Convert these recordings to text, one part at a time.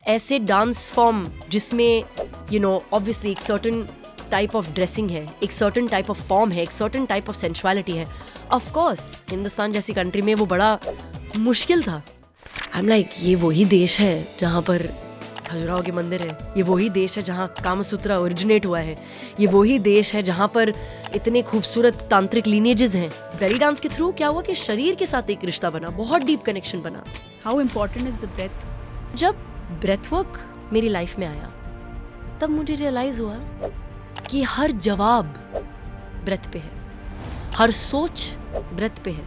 ऐसे dance form जिसमें obviously एक सर्टन टाइप ऑफ ड्रेसिंग है, एक सर्टन टाइप ऑफ फॉर्म है, एक सर्टन टाइप ऑफ सेंसुअलिटी है, ऑफ कोर्स हिंदुस्तान जैसी कंट्री में वो बड़ा मुश्किल था। आई एम लाइक, ये वही देश है जहाँ पर खजुराहो के मंदिर है, ये वही देश है जहाँ कामसूत्रा ओरिजिनेट हुआ है, ये वही देश है जहाँ पर इतने खूबसूरत तांत्रिक लीनेजेस हैं। बेली डांस के थ्रू क्या हुआ कि शरीर के साथ एक रिश्ता बना, बहुत डीप कनेक्शन बना। How important is the breath? जब ब्रेथ वर्क मेरी लाइफ में आया तब मुझे रियलाइज हुआ कि हर जवाब ब्रेथ पे है, हर सोच ब्रेथ पे है,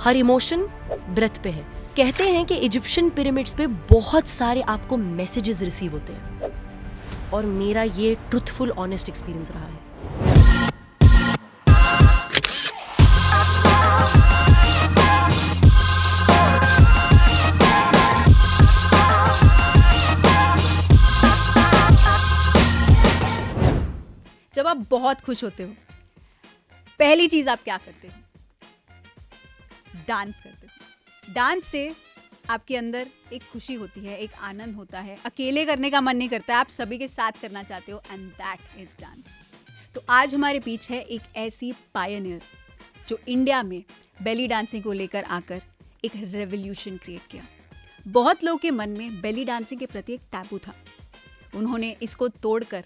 हर इमोशन ब्रेथ पे है। कहते हैं कि इजिप्शियन पिरामिड्स पे बहुत सारे आपको मैसेजेस रिसीव होते हैं, और मेरा ये ट्रूथफुल ऑनेस्ट एक्सपीरियंस रहा है। जब आप बहुत खुश होते हो, पहली चीज आप क्या करते हो? डांस करते हो। डांस से आपके अंदर एक खुशी होती है, एक आनंद होता है, अकेले करने का मन नहीं करता है, आप सभी के साथ करना चाहते हो, एंड दैट इज डांस। तो आज हमारे पीछे है एक ऐसी पायनियर जो इंडिया में बेली डांसिंग को लेकर आकर एक रेवोल्यूशन क्रिएट किया। बहुत लोगों के मन में बेली डांसिंग के प्रति एक टैबू था। उन्होंने इसको तोड़कर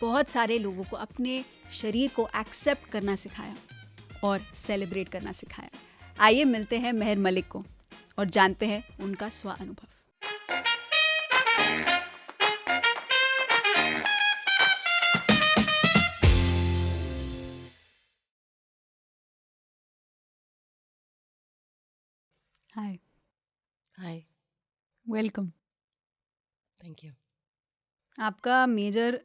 बहुत सारे लोगों को अपने शरीर को एक्सेप्ट करना सिखाया और सेलिब्रेट करना सिखाया। आइए मिलते हैं मेहर मलिक को और जानते हैं उनका स्व अनुभव। हाय। हाय, वेलकम। Thank you. आपका मेजर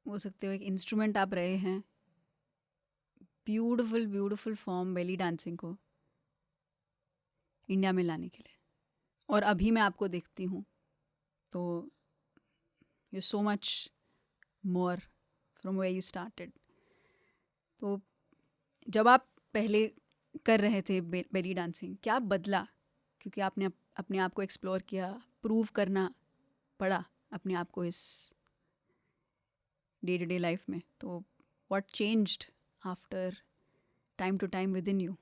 हो सकते हो एक इंस्ट्रूमेंट आप रहे हैं, ब्यूटीफुल फॉर्म बेली डांसिंग को इंडिया में लाने के लिए। और अभी मैं आपको देखती हूँ तो you so much more from where you started. तो जब आप पहले कर रहे थे बेली डांसिंग, क्या बदला? क्योंकि आपने अपने आप को एक्सप्लोर किया, प्रूव करना पड़ा अपने आप को इस डे टू डे लाइफ में। तो what changed after time to time within you?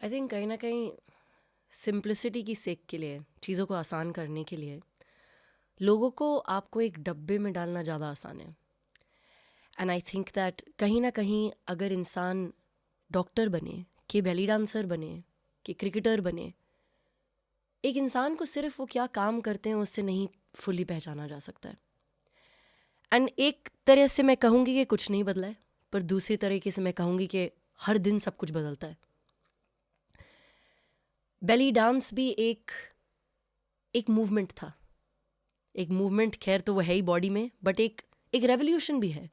I think कहीं ना कहीं सिंप्लिसिटी की सेक के लिए, चीज़ों को आसान करने के लिए, लोगों को आपको एक डब्बे में डालना ज़्यादा आसान है। एंड आई थिंक दैट कहीं ना कहीं अगर इंसान डॉक्टर बने, कि बेली डांसर बने, कि क्रिकेटर बने, एक इंसान को सिर्फ वो क्या काम करते हैं उससे नहीं फुली पहचाना जा सकता है। एंड एक तरह से मैं कहूँगी कि कुछ नहीं बदला है, पर दूसरी तरीके से मैं कहूँगी कि हर दिन सब कुछ बदलता है। बेली डांस भी एक मूवमेंट था, एक मूवमेंट, खैर तो वो है ही बॉडी में, बट एक रेवोल्यूशन भी है।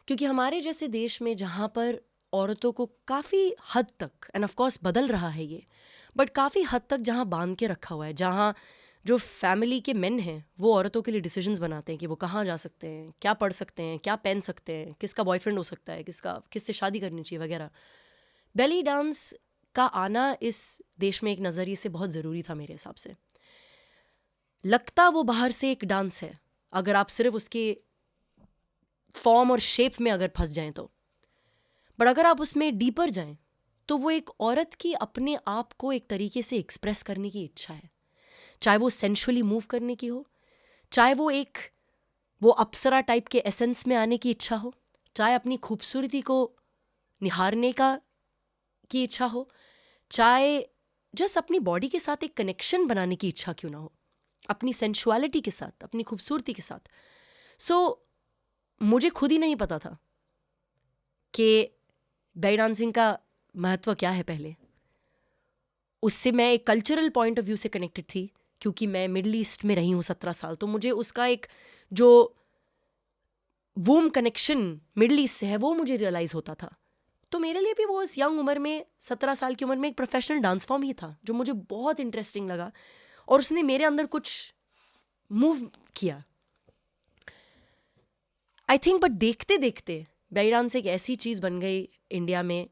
क्योंकि हमारे जैसे देश में जहाँ पर औरतों को काफ़ी हद तक, एंड ऑफ कोर्स बदल रहा है ये, बट काफ़ी हद तक जहाँ बांध के रखा हुआ है, जहाँ जो फैमिली के मेन हैं वो औरतों के लिए डिसीजंस बनाते हैं कि वो कहाँ जा सकते हैं, क्या पढ़ सकते हैं, क्या पहन सकते हैं, किसका बॉयफ्रेंड हो सकता है, किससे शादी करनी चाहिए वगैरह। बेली डांस का आना इस देश में एक नज़रिए से बहुत ज़रूरी था मेरे हिसाब से। लगता वो बाहर से एक डांस है, अगर आप सिर्फ उसके फॉर्म और शेप में अगर फंस जाएं तो, बट अगर आप उसमें डीपर जाएं तो वो एक औरत की अपने आप को एक तरीके से एक्सप्रेस करने की इच्छा है, चाहे वो सेंशुअली मूव करने की हो, चाहे वो अप्सरा टाइप के एसेंस में आने की इच्छा हो, चाहे अपनी खूबसूरती को निहारने की इच्छा हो, चाहे जस्ट अपनी बॉडी के साथ एक कनेक्शन बनाने की इच्छा क्यों ना हो, अपनी सेंशुअलिटी के साथ, अपनी खूबसूरती के साथ। मुझे खुद ही नहीं पता था कि बेली डांसिंग का महत्व क्या है पहले। उससे मैं एक कल्चरल पॉइंट ऑफ व्यू से कनेक्टेड थी, क्योंकि मैं मिडल ईस्ट में रही हूँ 17 साल, तो मुझे उसका एक जो वूम कनेक्शन मिडल ईस्ट से है वो मुझे रियलाइज़ होता था। तो मेरे लिए भी वो इस यंग उम्र में, 17 साल की उम्र में, एक प्रोफेशनल डांस फॉर्म ही था जो मुझे बहुत इंटरेस्टिंग लगा, और उसने मेरे अंदर कुछ मूव किया, आई थिंक। बट देखते देखते बेली डांस एक ऐसी चीज़ बन गई इंडिया में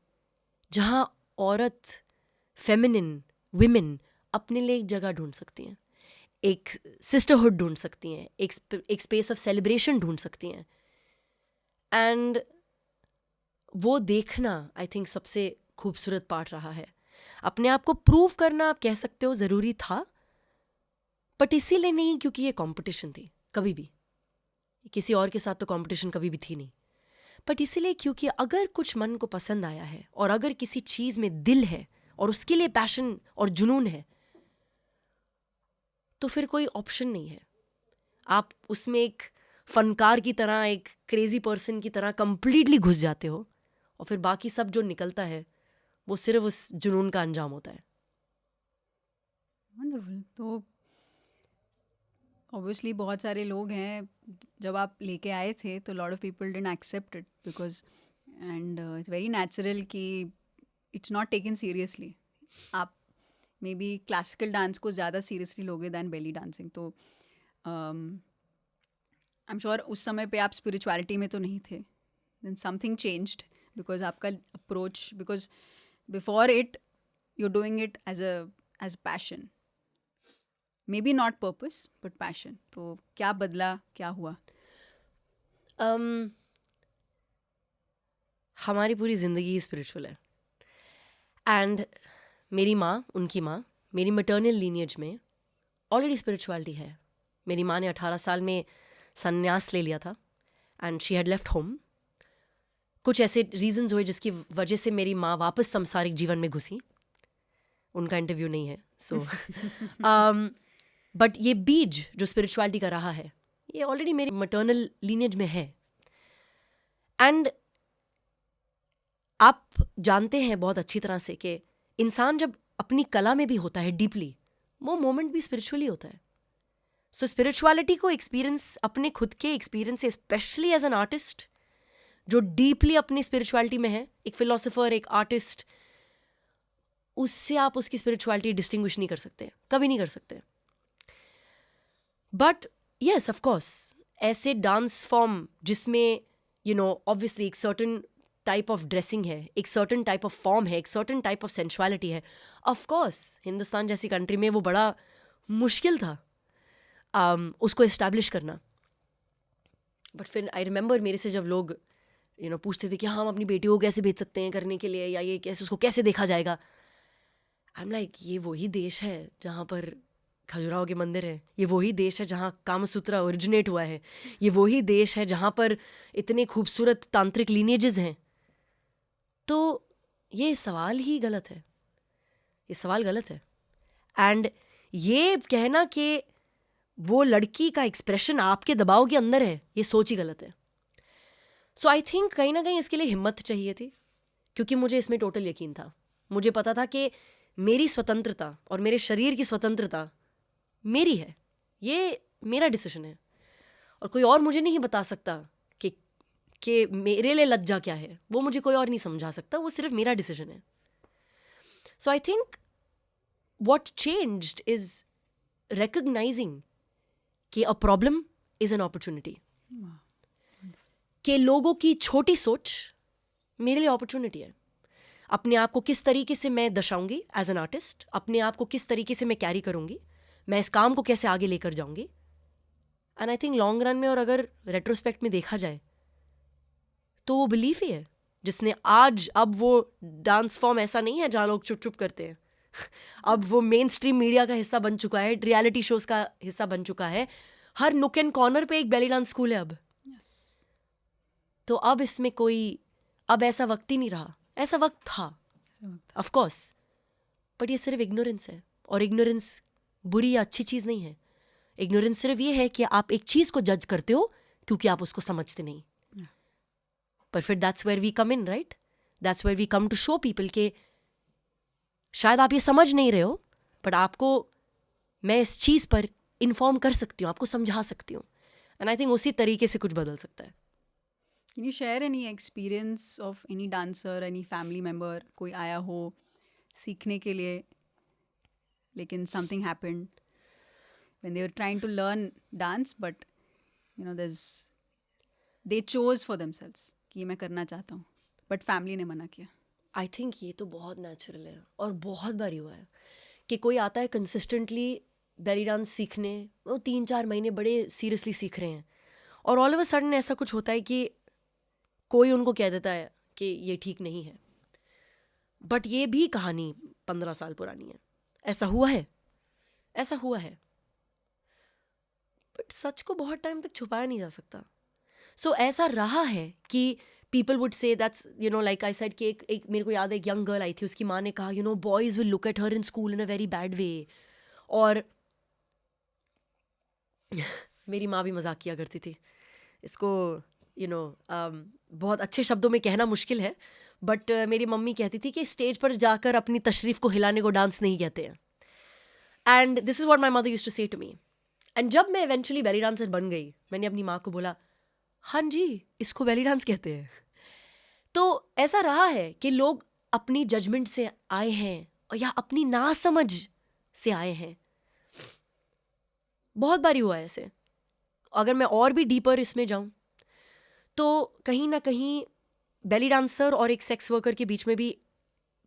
जहाँ औरत, फेमिनिन, विमेन अपने लिए एक जगह ढूंढ सकती हैं, एक सिस्टरहुड ढूंढ सकती हैं, एक स्पेस ऑफ सेलिब्रेशन ढूंढ सकती हैं. एंड वो देखना आई थिंक सबसे खूबसूरत पार्ट रहा है. अपने आप को प्रूव करना आप कह सकते हो ज़रूरी था, बट इसीलिए नहीं क्योंकि ये कंपटीशन थी. कभी भी किसी और के साथ तो कंपटीशन कभी भी थी नहीं, बट इसीलिए क्योंकि अगर कुछ मन को पसंद आया है और अगर किसी चीज़ में दिल है और उसके लिए पैशन और जुनून है, तो फिर कोई ऑप्शन नहीं है. आप उसमें एक फनकार की तरह, एक क्रेजी पर्सन की तरह कंप्लीटली घुस जाते हो, और फिर बाकी सब जो निकलता है वो सिर्फ उस जुनून का अंजाम होता है. वंडरफुल. तो ऑब्वियसली बहुत सारे लोग हैं, जब आप लेके आए थे तो lot of people didn't accept it because, and it's very natural कि इट्स नॉट टेकन सीरियसली. आप मे बी क्लासिकल डांस को ज़्यादा सीरियसली लोगे दैन बेली डांसिंग. तो आई एम श्योर उस समय पे आप स्पिरिचुअलिटी में तो नहीं थे. देन समथिंग चेंज्ड बिकॉज आपका approach, because before it you are doing it as passion, maybe not purpose but passion. तो क्या बदला, क्या हुआ? हमारी पूरी ज़िंदगी स्पिरिचुअल है. एंड मेरी माँ, उनकी माँ, मेरी मटर्नल लीनियज में ऑलरेडी स्पिरिचुअलिटी है. मेरी माँ ने 18 साल में संन्यास ले लिया था and she had left home. कुछ ऐसे रीजंस हुए जिसकी वजह से मेरी माँ वापस संसारिक जीवन में घुसी. उनका इंटरव्यू नहीं है, सो बट ये बीज जो स्पिरिचुअलिटी का रहा है, ये ऑलरेडी मेरी मटर्नल लीनियज में है. एंड आप जानते हैं बहुत अच्छी तरह से कि इंसान जब अपनी कला में भी होता है डीपली, वो मोमेंट भी स्पिरिचुअली होता है. सो स्पिरिचुअलिटी को एक्सपीरियंस, अपने खुद के एक्सपीरियंस से, स्पेशली एज एन आर्टिस्ट जो डीपली अपनी स्पिरिचुअलिटी में है, एक फिलोसोफर, एक आर्टिस्ट, उससे आप उसकी स्पिरिचुअलिटी डिस्टिंग्विश नहीं कर सकते, कभी नहीं कर सकते. बट येस, ऑफ कोर्स, ऐसे डांस फॉर्म जिसमें ऑब्वियसली एक सर्टन टाइप ऑफ ड्रेसिंग है, एक सर्टन टाइप ऑफ फॉर्म है, एक सर्टन टाइप ऑफ सेंशुअलिटी है, ऑफ कोर्स हिंदुस्तान जैसी कंट्री में वो बड़ा मुश्किल था उसको इस्टेब्लिश करना. बट फिर आई रिमेंबर मेरे से जब लोग पूछते थे कि हम अपनी बेटियों को कैसे भेज सकते हैं करने के लिए, या ये कैसे, उसको कैसे देखा जाएगा. आई एम लाइक, ये वही देश है जहाँ पर खजुराहो के मंदिर है, ये वही देश है जहाँ कामसूत्रा ओरिजिनेट हुआ है, ये वही देश है जहाँ पर इतने खूबसूरत तांत्रिक लीनेजेस हैं. तो ये सवाल ही गलत है, ये सवाल गलत है. एंड ये कहना कि वो लड़की का एक्सप्रेशन आपके दबाव के अंदर है, ये सोच ही गलत है. सो आई थिंक कहीं ना कहीं इसके लिए हिम्मत चाहिए थी, क्योंकि मुझे इसमें टोटल यकीन था. मुझे पता था कि मेरी स्वतंत्रता और मेरे शरीर की स्वतंत्रता मेरी है, ये मेरा डिसीजन है, और कोई और मुझे नहीं बता सकता कि मेरे लिए लज्जा क्या है. वो मुझे कोई और नहीं समझा सकता, वो सिर्फ मेरा डिसीजन है. So I think what changed is recognizing कि a problem is an opportunity. कि लोगों की छोटी सोच मेरे लिए अपॉर्चुनिटी है. अपने आप को किस तरीके से मैं दर्शाऊंगी एज एन आर्टिस्ट, अपने आप को किस तरीके से मैं कैरी करूंगी, मैं इस काम को कैसे आगे लेकर जाऊंगी. And I think long run में, और अगर रेट्रोस्पेक्ट में देखा जाए, तो वो बिलीफ ही है जिसने आज, अब वो डांस फॉर्म ऐसा नहीं है जहाँ लोग चुप चुप करते हैं. अब वो मेन स्ट्रीम मीडिया का हिस्सा बन चुका है, रियलिटी शोज का हिस्सा बन चुका है. हर नुक एंड कॉर्नर पे एक बेली डांस स्कूल है अब. तो अब इसमें कोई, अब ऐसा वक्त ही नहीं रहा, ऐसा वक्त था ऑफ कोर्स, बट ये सिर्फ इग्नोरेंस है. और इग्नोरेंस बुरी या अच्छी चीज़ नहीं है. इग्नोरेंस सिर्फ ये है कि आप एक चीज़ को जज करते हो क्योंकि आप उसको समझते नहीं. पर फिर that's where we come in, right? That's where we come to show people के शायद आप ये समझ नहीं रहे हो, बट आपको मैं इस चीज़ पर इन्फॉर्म कर सकती हूँ, आपको समझा सकती हूँ. एंड आई थिंक उसी तरीके से कुछ बदल सकता है. Can you share any experience of any dancer, any family member, कोई आया हो सीखने के लिए, लेकिन something happened when they were trying to learn dance, but they chose for themselves कि ये मैं करना चाहता हूँ, but family ने मना किया. आई थिंक ये तो बहुत नेचुरल है और बहुत बारी हुआ है कि कोई आता है कंसिस्टेंटली बेली डांस सीखने, वो 3-4 महीने बड़े सीरियसली सीख रहे हैं, और ऑल ऑफ अ सडन ऐसा कुछ होता है कि कोई उनको कह देता है कि ये ठीक नहीं है. बट ये भी कहानी 15 साल पुरानी है. ऐसा हुआ है, ऐसा हुआ है, बट सच को बहुत टाइम तक छुपाया नहीं जा सकता. सो ऐसा रहा है कि people would say that's like I said कि एक मेरे को याद है, एक यंग गर्ल आई थी, उसकी माँ ने कहा boys will look at her in school in a very bad way. और मेरी माँ भी मजाक किया करती थी इसको, बहुत अच्छे शब्दों में कहना मुश्किल है, बट मेरी मम्मी कहती थी कि स्टेज पर जाकर अपनी तशरीफ को हिलाने को डांस नहीं कहते हैं. And this is what my mother used to say to me. And जब मैं इवेंचुअली बेली डांसर बन गई, मैंने अपनी माँ को बोला, हाँ जी, इसको बेली डांस कहते हैं. तो ऐसा रहा है कि लोग अपनी जजमेंट से आए हैं या अपनी नासमझ से आए हैं. बहुत बारी हुआ है ऐसे. अगर मैं और भी डीपर इसमें जाऊं तो कहीं ना कहीं बेली डांसर और एक सेक्स वर्कर के बीच में भी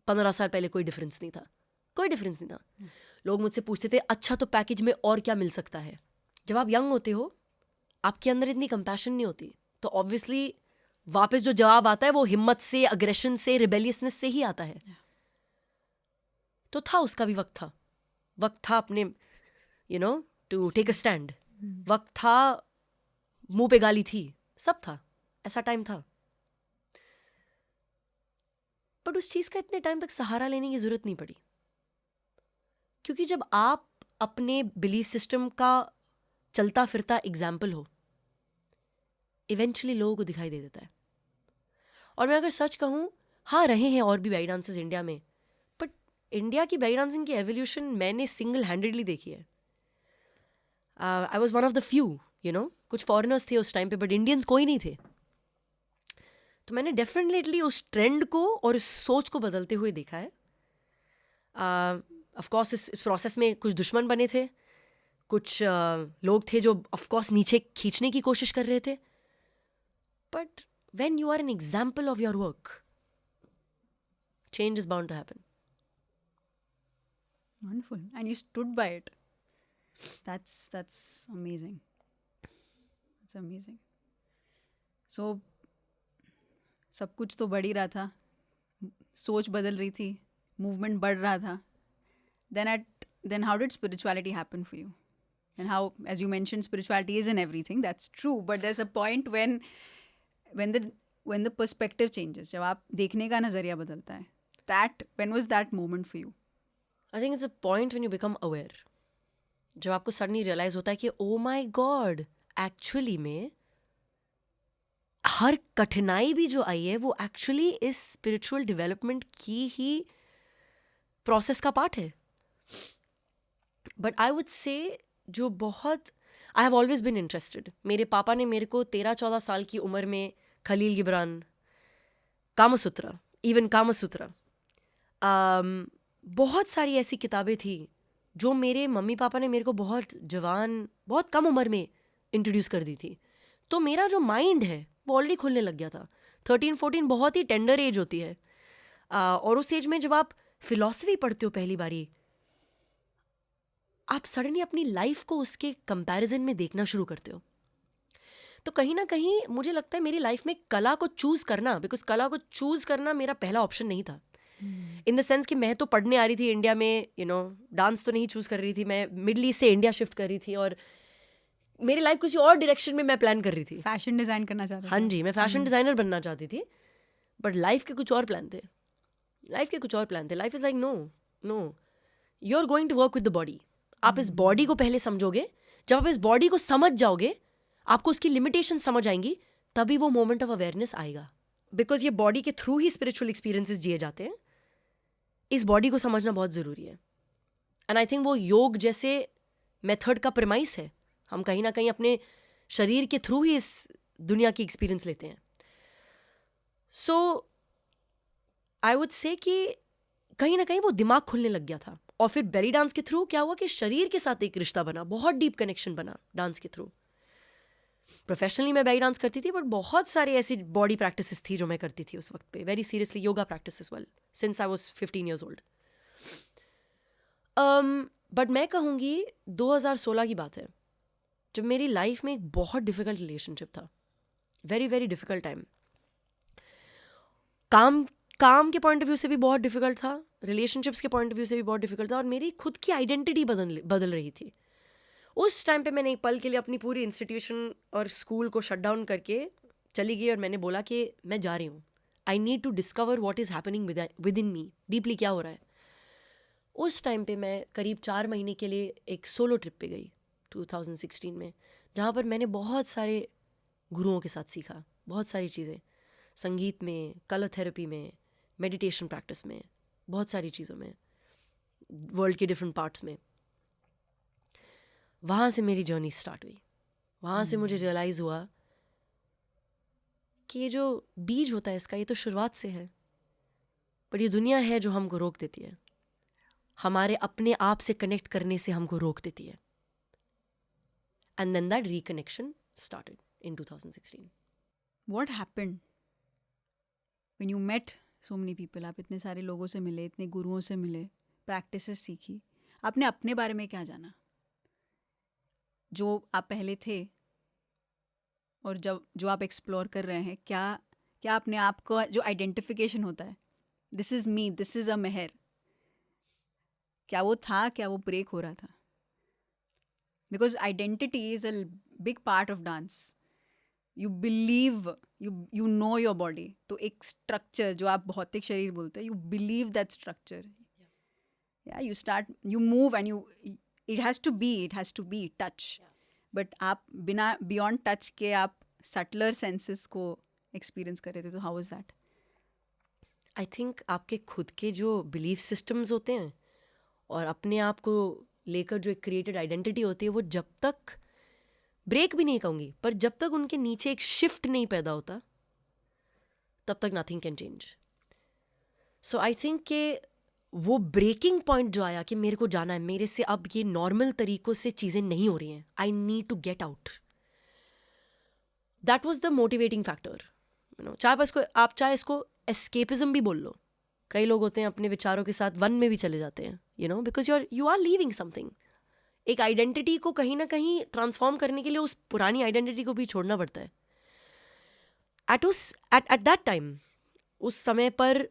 15 साल पहले कोई डिफरेंस नहीं था. कोई डिफरेंस नहीं था. लोग मुझसे पूछते थे, अच्छा तो पैकेज में और क्या मिल सकता है. जब आप यंग होते हो, आपके अंदर इतनी कंपैशन नहीं होती, तो ऑब्वियसली वापस जो जवाब आता है वो हिम्मत से, अग्रेशन से, रिबेलियसनेस से ही आता है. तो था, उसका भी वक्त था अपने टू टेक अ स्टैंड. वक्त था, मुंह पे गाली थी, सब था, ऐसा टाइम था. बट उस चीज का इतने टाइम तक सहारा लेने की जरूरत नहीं पड़ी, क्योंकि जब आप अपने बिलीफ सिस्टम का चलता फिरता एग्जाम्पल हो, इवेंचुअली लोगों को दिखाई दे देता है. और मैं अगर सच कहूँ, हाँ रहे हैं और भी बेली डांसर्स इंडिया में, बट इंडिया की बेली डांसिंग की एवोल्यूशन मैंने सिंगल हैंडेडली देखी है. I was one of the few, कुछ फॉरेनर्स थे उस टाइम पे, बट इंडियंस कोई नहीं थे. तो मैंने डेफिनेटली उस ट्रेंड को और उस सोच को बदलते हुए देखा है. ऑफ कोर्स इस प्रोसेस में कुछ दुश्मन बने थे, कुछ लोग थे जो ऑफ कोर्स नीचे खींचने की कोशिश कर रहे थे. But when you are an example of your work, change is bound to happen. Wonderful. And you stood by it. That's amazing. That's amazing. So सब कुछ तो बढ़ ही रहा था, सोच बदल रही थी, मूवमेंट बढ़ रहा था. Then how did spirituality happen for you? And how, as you mentioned, spirituality isn't everything. That's true. But there's a point when the perspective changes, जब आप देखने का नजरिया बदलता है, when was that moment for you? I think it's a point when you become aware. जब आपको suddenly realize होता है कि oh my God, actually में हर कठिनाई भी जो आई है वो actually इस spiritual development की ही process का part है. But I would say जो बहुत I have always been interested. मेरे पापा ने मेरे को 13-14 साल की उम्र में खलील गिब्रान, कामसूत्रा, इवन कामसूत्रा, बहुत सारी ऐसी किताबें थी जो मेरे मम्मी पापा ने मेरे को बहुत जवान, बहुत कम उम्र में इंट्रोड्यूस कर दी थी. तो मेरा जो माइंड है वो ऑलरेडी खुलने लग गया था. 13-14 बहुत ही टेंडर एज होती है, और उस एज में जब आप फिलॉसफी पढ़ते हो पहली बारी, आप सडनली अपनी लाइफ को उसके कंपैरिजन में देखना शुरू करते हो. तो कहीं ना कहीं मुझे लगता है मेरी लाइफ में कला को चूज करना, बिकॉज कला को चूज करना मेरा पहला ऑप्शन नहीं था. इन द सेंस कि मैं तो पढ़ने आ रही थी इंडिया में, डांस तो नहीं चूज कर रही थी. मैं मिडल ईस्ट से इंडिया शिफ्ट कर रही थी और मेरी लाइफ किसी और डायरेक्शन में मैं प्लान कर रही थी. फैशन डिजाइन करना चाहती थी. हाँ जी, मैं फैशन डिजाइनर बनना चाहती थी, बट लाइफ के कुछ और प्लान थे. Life is like no, you are going to work with the body. आप इस बॉडी को पहले समझोगे, जब आप इस बॉडी को समझ जाओगे, आपको उसकी लिमिटेशन समझ आएंगी, तभी वो मोमेंट ऑफ अवेयरनेस आएगा. बिकॉज ये बॉडी के थ्रू ही स्पिरिचुअल एक्सपीरियंसेस जिए जाते हैं. इस बॉडी को समझना बहुत ज़रूरी है. एंड आई थिंक वो योग जैसे मेथड का प्रेमाइस है. हम कहीं ना कहीं अपने शरीर के थ्रू ही इस दुनिया की एक्सपीरियंस लेते हैं. सो आई वुड से कि कहीं ना कहीं वो दिमाग खुलने लग गया था. और फिर बेली डांस के थ्रू क्या हुआ कि शरीर के साथ एक रिश्ता बना, बहुत डीप कनेक्शन बना डांस के थ्रू. प्रोफेशनली मैं बेली डांस करती थी, बट बहुत सारी ऐसी बॉडी प्रैक्टिसेस थी जो मैं करती थी उस वक्त पे, very seriously yoga practice as well, since I was 15 years old. But मैं कहूँगी 2016 की बात है, जब मेरी लाइफ में एक बहुत डिफ़िकल्ट रिलेशनशिप था, वेरी वेरी डिफ़िकल्ट टाइम। काम के पॉइंट ऑफ व्यू से भी बहुत डिफ़िकल्ट था, रिलेशनशिप्स के पॉइंट ऑफ व्यू से भी बहुत डिफ़िकल्ट था, और मेरी खुद की आइडेंटिटी बदल रही थी। उस टाइम पे मैंने एक पल के लिए अपनी पूरी इंस्टीट्यूशन और स्कूल को शट डाउन करके चली गई और मैंने बोला कि मैं जा रही हूँ, I need to discover what is happening within me, deeply क्या हो रहा है। उस टाइम पे मैं करीब 4 महीने के लिए एक सोलो ट्रिप पे गई 2016 में, जहाँ पर मैंने बहुत सारे गुरुओं के साथ सीखा बहुत सारी चीज़ें, संगीत में, कलर थेरेपी में, मेडिटेशन प्रैक्टिस में, बहुत सारी चीज़ों में, वर्ल्ड के डिफरेंट पार्ट्स में। वहाँ से मेरी जर्नी स्टार्ट हुई। वहाँ से मुझे रियलाइज़ हुआ कि ये जो बीज होता है इसका, ये तो शुरुआत से है, पर ये दुनिया है जो हमको रोक देती है, हमारे अपने आप से कनेक्ट करने से हमको रोक देती है। And then that reconnection started in 2016. What happened when you met so many people? आप इतने सारे लोगों से मिले, इतने गुरुओं से मिले, प्रैक्टिसेस सीखी, आपने अपने बारे में क्या जाना जो आप पहले थे और जो आप एक्सप्लोर कर रहे हैं? क्या अपने आप को जो आइडेंटिफिकेशन होता है, this is me, this is a Mehar, क्या वो था, क्या वो ब्रेक हो रहा था? Because identity is a big part of dance. You believe, you know your body. तो एक स्ट्रक्चर जो आप भौतिक शरीर बोलते हैं, यू बिलीव दैट स्ट्रक्चर. या you start, you move and you, it has to be touch. But आप बिना बियॉन्ड टच के आप सटलर सेंसेस को एक्सपीरियंस कर रहे थे. तो how is that? I think आपके खुद के जो बिलीफ सिस्टम्स होते हैं और अपने आप को लेकर जो एक क्रिएटेड आइडेंटिटी होती है, वो जब तक ब्रेक भी नहीं कहूँगी, पर जब तक उनके नीचे एक शिफ्ट नहीं पैदा होता, तब तक nothing can change. So I think कि वो ब्रेकिंग पॉइंट जो आया कि मेरे को जाना है, मेरे से अब ये नॉर्मल तरीक़ों से चीज़ें नहीं हो रही हैं, I need to get out, that was the motivating factor. चाहे इसको एस्केपिज्म भी बोल लो. कई लोग होते हैं अपने विचारों के साथ वन में भी चले जाते हैं, because you are leaving something. एक आइडेंटिटी को कहीं ना कहीं ट्रांसफॉर्म करने के लिए उस पुरानी आइडेंटिटी को भी छोड़ना पड़ता है. एट दैट टाइम, उस समय पर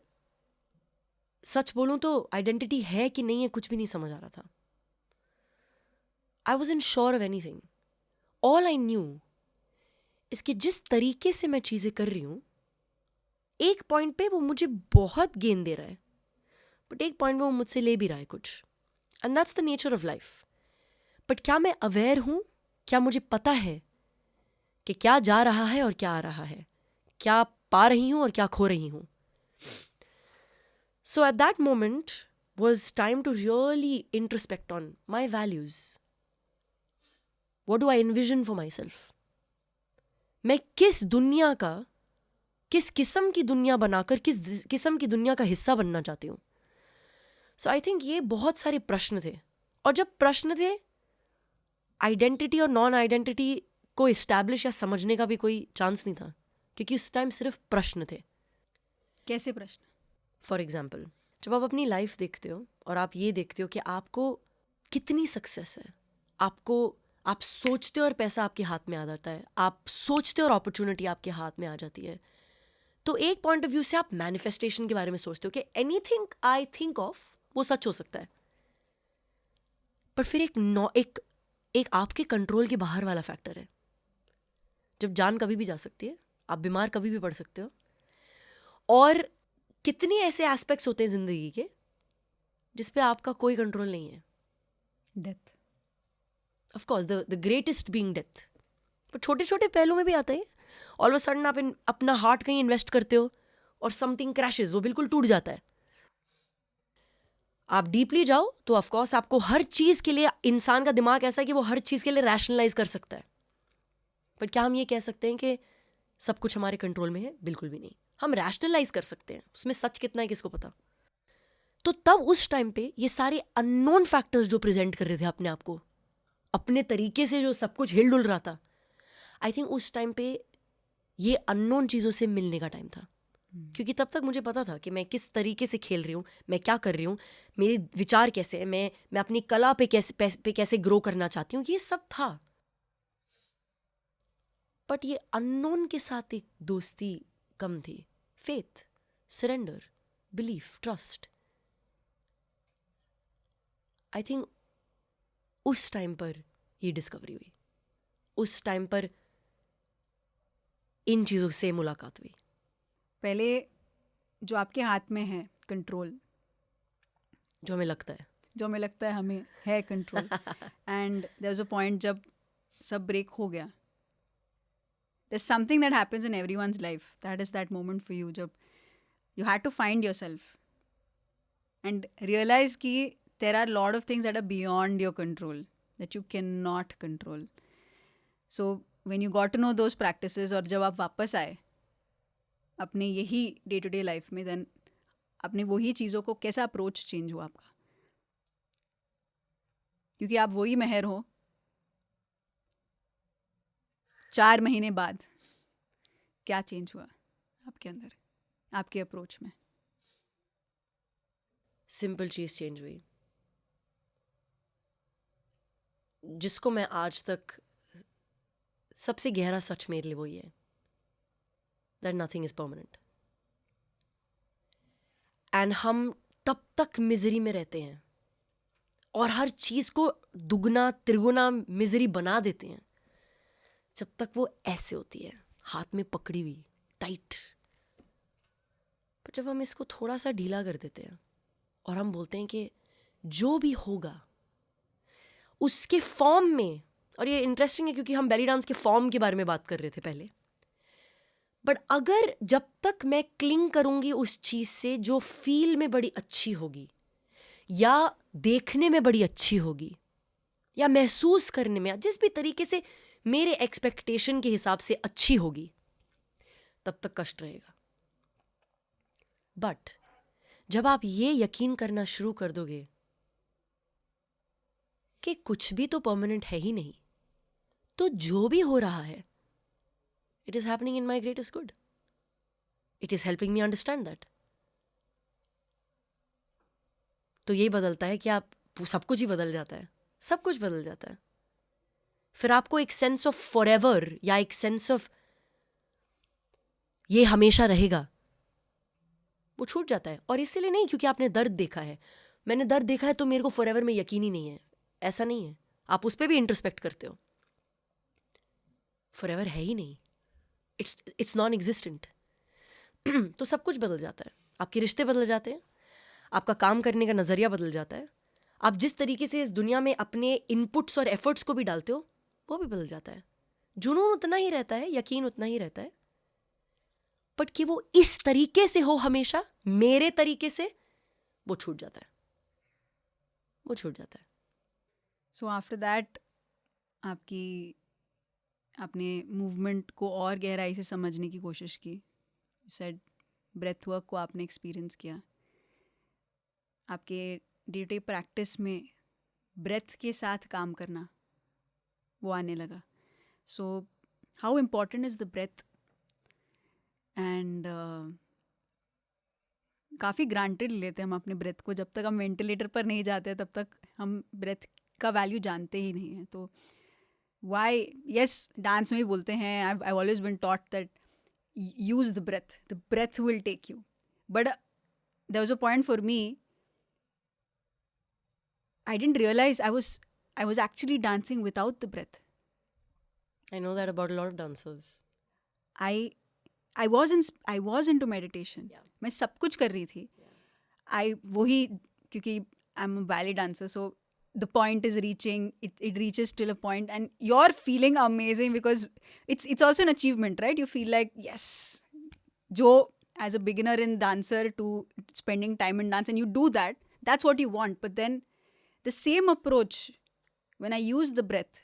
सच बोलूं तो आइडेंटिटी है कि नहीं है कुछ भी नहीं समझ आ रहा था. I wasn't sure of anything. All I knew इसके जिस तरीके से मैं चीज़ें कर रही हूँ, एक पॉइंट पे वो मुझे बहुत गेन दे रहा है, बट एक पॉइंट पे वो मुझसे ले भी रहा है कुछ. And that's the nature of life. But क्या मैं अवेयर हूँ? क्या मुझे पता है कि क्या जा रहा है और क्या आ रहा है, क्या पा रही हूँ और क्या खो रही हूँ? So at that moment was time to really introspect on my values. What do I envision for myself? मैं किस दुनिया का, किस किस्म की दुनिया बनाकर किस किस्म की दुनिया का हिस्सा बनना चाहती हूँ? सो आई थिंक ये बहुत सारे प्रश्न थे. और जब प्रश्न थे, आइडेंटिटी और नॉन आइडेंटिटी को इस्टेब्लिश या समझने का भी कोई चांस नहीं था, क्योंकि उस टाइम सिर्फ प्रश्न थे. कैसे प्रश्न? फॉर एग्जाम्पल, जब आप अपनी लाइफ देखते हो और आप ये देखते हो कि आपको कितनी सक्सेस है, आप सोचते हो और पैसा आपके हाथ में आ जाता है, आप सोचते हो और अपॉर्चुनिटी आपके हाथ में आ जाती है, तो एक पॉइंट ऑफ व्यू से आप मैनिफेस्टेशन के बारे में सोचते हो कि एनीथिंग आई थिंक ऑफ वो सच हो सकता है. पर फिर एक आपके कंट्रोल के बाहर वाला फैक्टर है. जब जान कभी भी जा सकती है, आप बीमार कभी भी पड़ सकते हो, और कितने ऐसे एस्पेक्ट्स होते हैं जिंदगी के जिस पे आपका कोई कंट्रोल नहीं है. Death, of course the greatest being death. पर छोटे छोटे पहलू में भी आता है. ऑल ऑफ अ सडन आप अपना हार्ट कहीं इन्वेस्ट करते हो और समथिंग क्रैशेस, वो बिल्कुल टूट जाता है. आप डीपली जाओ तो ऑफ कोर्स आपको हर चीज़ के लिए, इंसान का दिमाग ऐसा है कि वो हर चीज़ के लिए रैशनलाइज कर सकता है. बट क्या हम ये कह सकते हैं कि सब कुछ हमारे कंट्रोल में है? बिल्कुल भी नहीं. हम रैशनलाइज कर सकते हैं, उसमें सच कितना है किसको पता. तो तब उस टाइम पे ये सारे अननोन फैक्टर्स जो प्रेजेंट कर रहे थे अपने आप को, अपने तरीके से जो सब कुछ हिल डुल रहा था, आई थिंक उस टाइम पे ये अननोन चीज़ों से मिलने का टाइम था. क्योंकि तब तक मुझे पता था कि मैं किस तरीके से खेल रही हूँ, मैं क्या कर रही हूँ, मेरे विचार कैसे हैं, मैं अपनी कला पे कैसे ग्रो करना चाहती हूँ, ये सब था. बट ये अननोन के साथ एक दोस्ती कम थी. Faith, surrender, belief, trust. I think उस टाइम पर ये डिस्कवरी हुई, उस टाइम पर इन चीज़ों से मुलाकात हुई. पहले जो आपके हाथ में है कंट्रोल, जो हमें लगता है, जो हमें लगता है हमें है control, and there is a point जब सब ब्रेक हो गया. There is something that happens in everyone's life, that is that moment for you जब you had to find yourself and realize कि there are lot of things that are beyond your control, that you can not control. So when you got to know those practices, और जब आप वापस आए अपने यही day to day life में, then अपने वही चीज़ों को कैसा अप्रोच चेंज हुआ आपका? क्योंकि आप वही मेहर हो 4 महीने बाद, क्या चेंज हुआ आपके अंदर, आपके अप्रोच में? सिंपल चीज़ चेंज हुई. जिसको मैं आज तक, सबसे गहरा सच मेरे लिए वही है, that nothing is permanent. And हम तब तक मिजरी में रहते हैं और हर चीज़ को दुगना त्रिगुना मिजरी बना देते हैं जब तक वो ऐसे होती है, हाथ में पकड़ी हुई टाइट. पर जब हम इसको थोड़ा सा ढीला कर देते हैं और हम बोलते हैं कि जो भी होगा उसके फॉर्म में, और ये इंटरेस्टिंग है क्योंकि हम बेली डांस के फॉर्म के बारे में बात कर रहे थे पहले, बट अगर जब तक मैं क्लिंग करूंगी उस चीज़ से जो फील में बड़ी अच्छी होगी या देखने में बड़ी अच्छी होगी या महसूस करने में, जिस भी तरीके से मेरे एक्सपेक्टेशन के हिसाब से अच्छी होगी, तब तक कष्ट रहेगा. बट जब आप ये यकीन करना शुरू कर दोगे कि कुछ भी तो परमानेंट है ही नहीं, तो जो भी हो रहा है, it is happening in my greatest good, it is helping me understand that. तो ये बदलता है कि आप, सब कुछ ही बदल जाता है, सब कुछ बदल जाता है. फिर आपको एक सेंस ऑफ फॉरएवर या एक सेंस ऑफ ये हमेशा रहेगा, वो छूट जाता है. और इसीलिए नहीं क्योंकि आपने दर्द देखा है, मैंने दर्द देखा है तो मेरे को फॉरएवर में यकीन ही नहीं है, ऐसा नहीं है. आप उस पर भी इंट्रोस्पेक्ट करते हो, फॉरएवर है ही नहीं, इट्स नॉन एग्जिस्टेंट. तो सब कुछ बदल जाता है, आपके रिश्ते बदल जाते हैं, आपका काम करने का नज़रिया बदल जाता है, आप जिस तरीके से इस दुनिया में अपने इनपुट्स और एफर्ट्स को भी डालते हो वो भी बदल जाता है. जुनून उतना ही रहता है, यकीन उतना ही रहता है, बट कि वो इस तरीके से हो हमेशा मेरे तरीके से, वो छूट जाता है, वो छूट जाता है. सो आफ्टर दैट आपने मूवमेंट को और गहराई से समझने की कोशिश की. सेड ब्रेथ वर्क को आपने एक्सपीरियंस किया, आपके डे टू डे प्रैक्टिस में ब्रेथ के साथ काम करना वो आने लगा. So how important is the breath? And काफ़ी ग्रांटेड लेते हैं हम अपने ब्रेथ को, जब तक हम वेंटिलेटर पर नहीं जाते तब तक हम ब्रेथ का वैल्यू जानते ही नहीं हैं. तो वाई, यस डांस में भी बोलते हैं, I always been taught that use the breath will take you, but there was a point for me, I didn't realize I was actually dancing without the breath. I know that about a lot of dancers. I was into meditation. Yeah. मैं सब कुछ कर रही थी. वही क्योंकि I'm a ballet dancer, so the point is reaching. It reaches till a point, and you're feeling amazing because it's also an achievement, right? You feel like yes, जो as a beginner in dancer to spending time in dance, and you do that. That's what you want, but then the same approach, when I use the breath,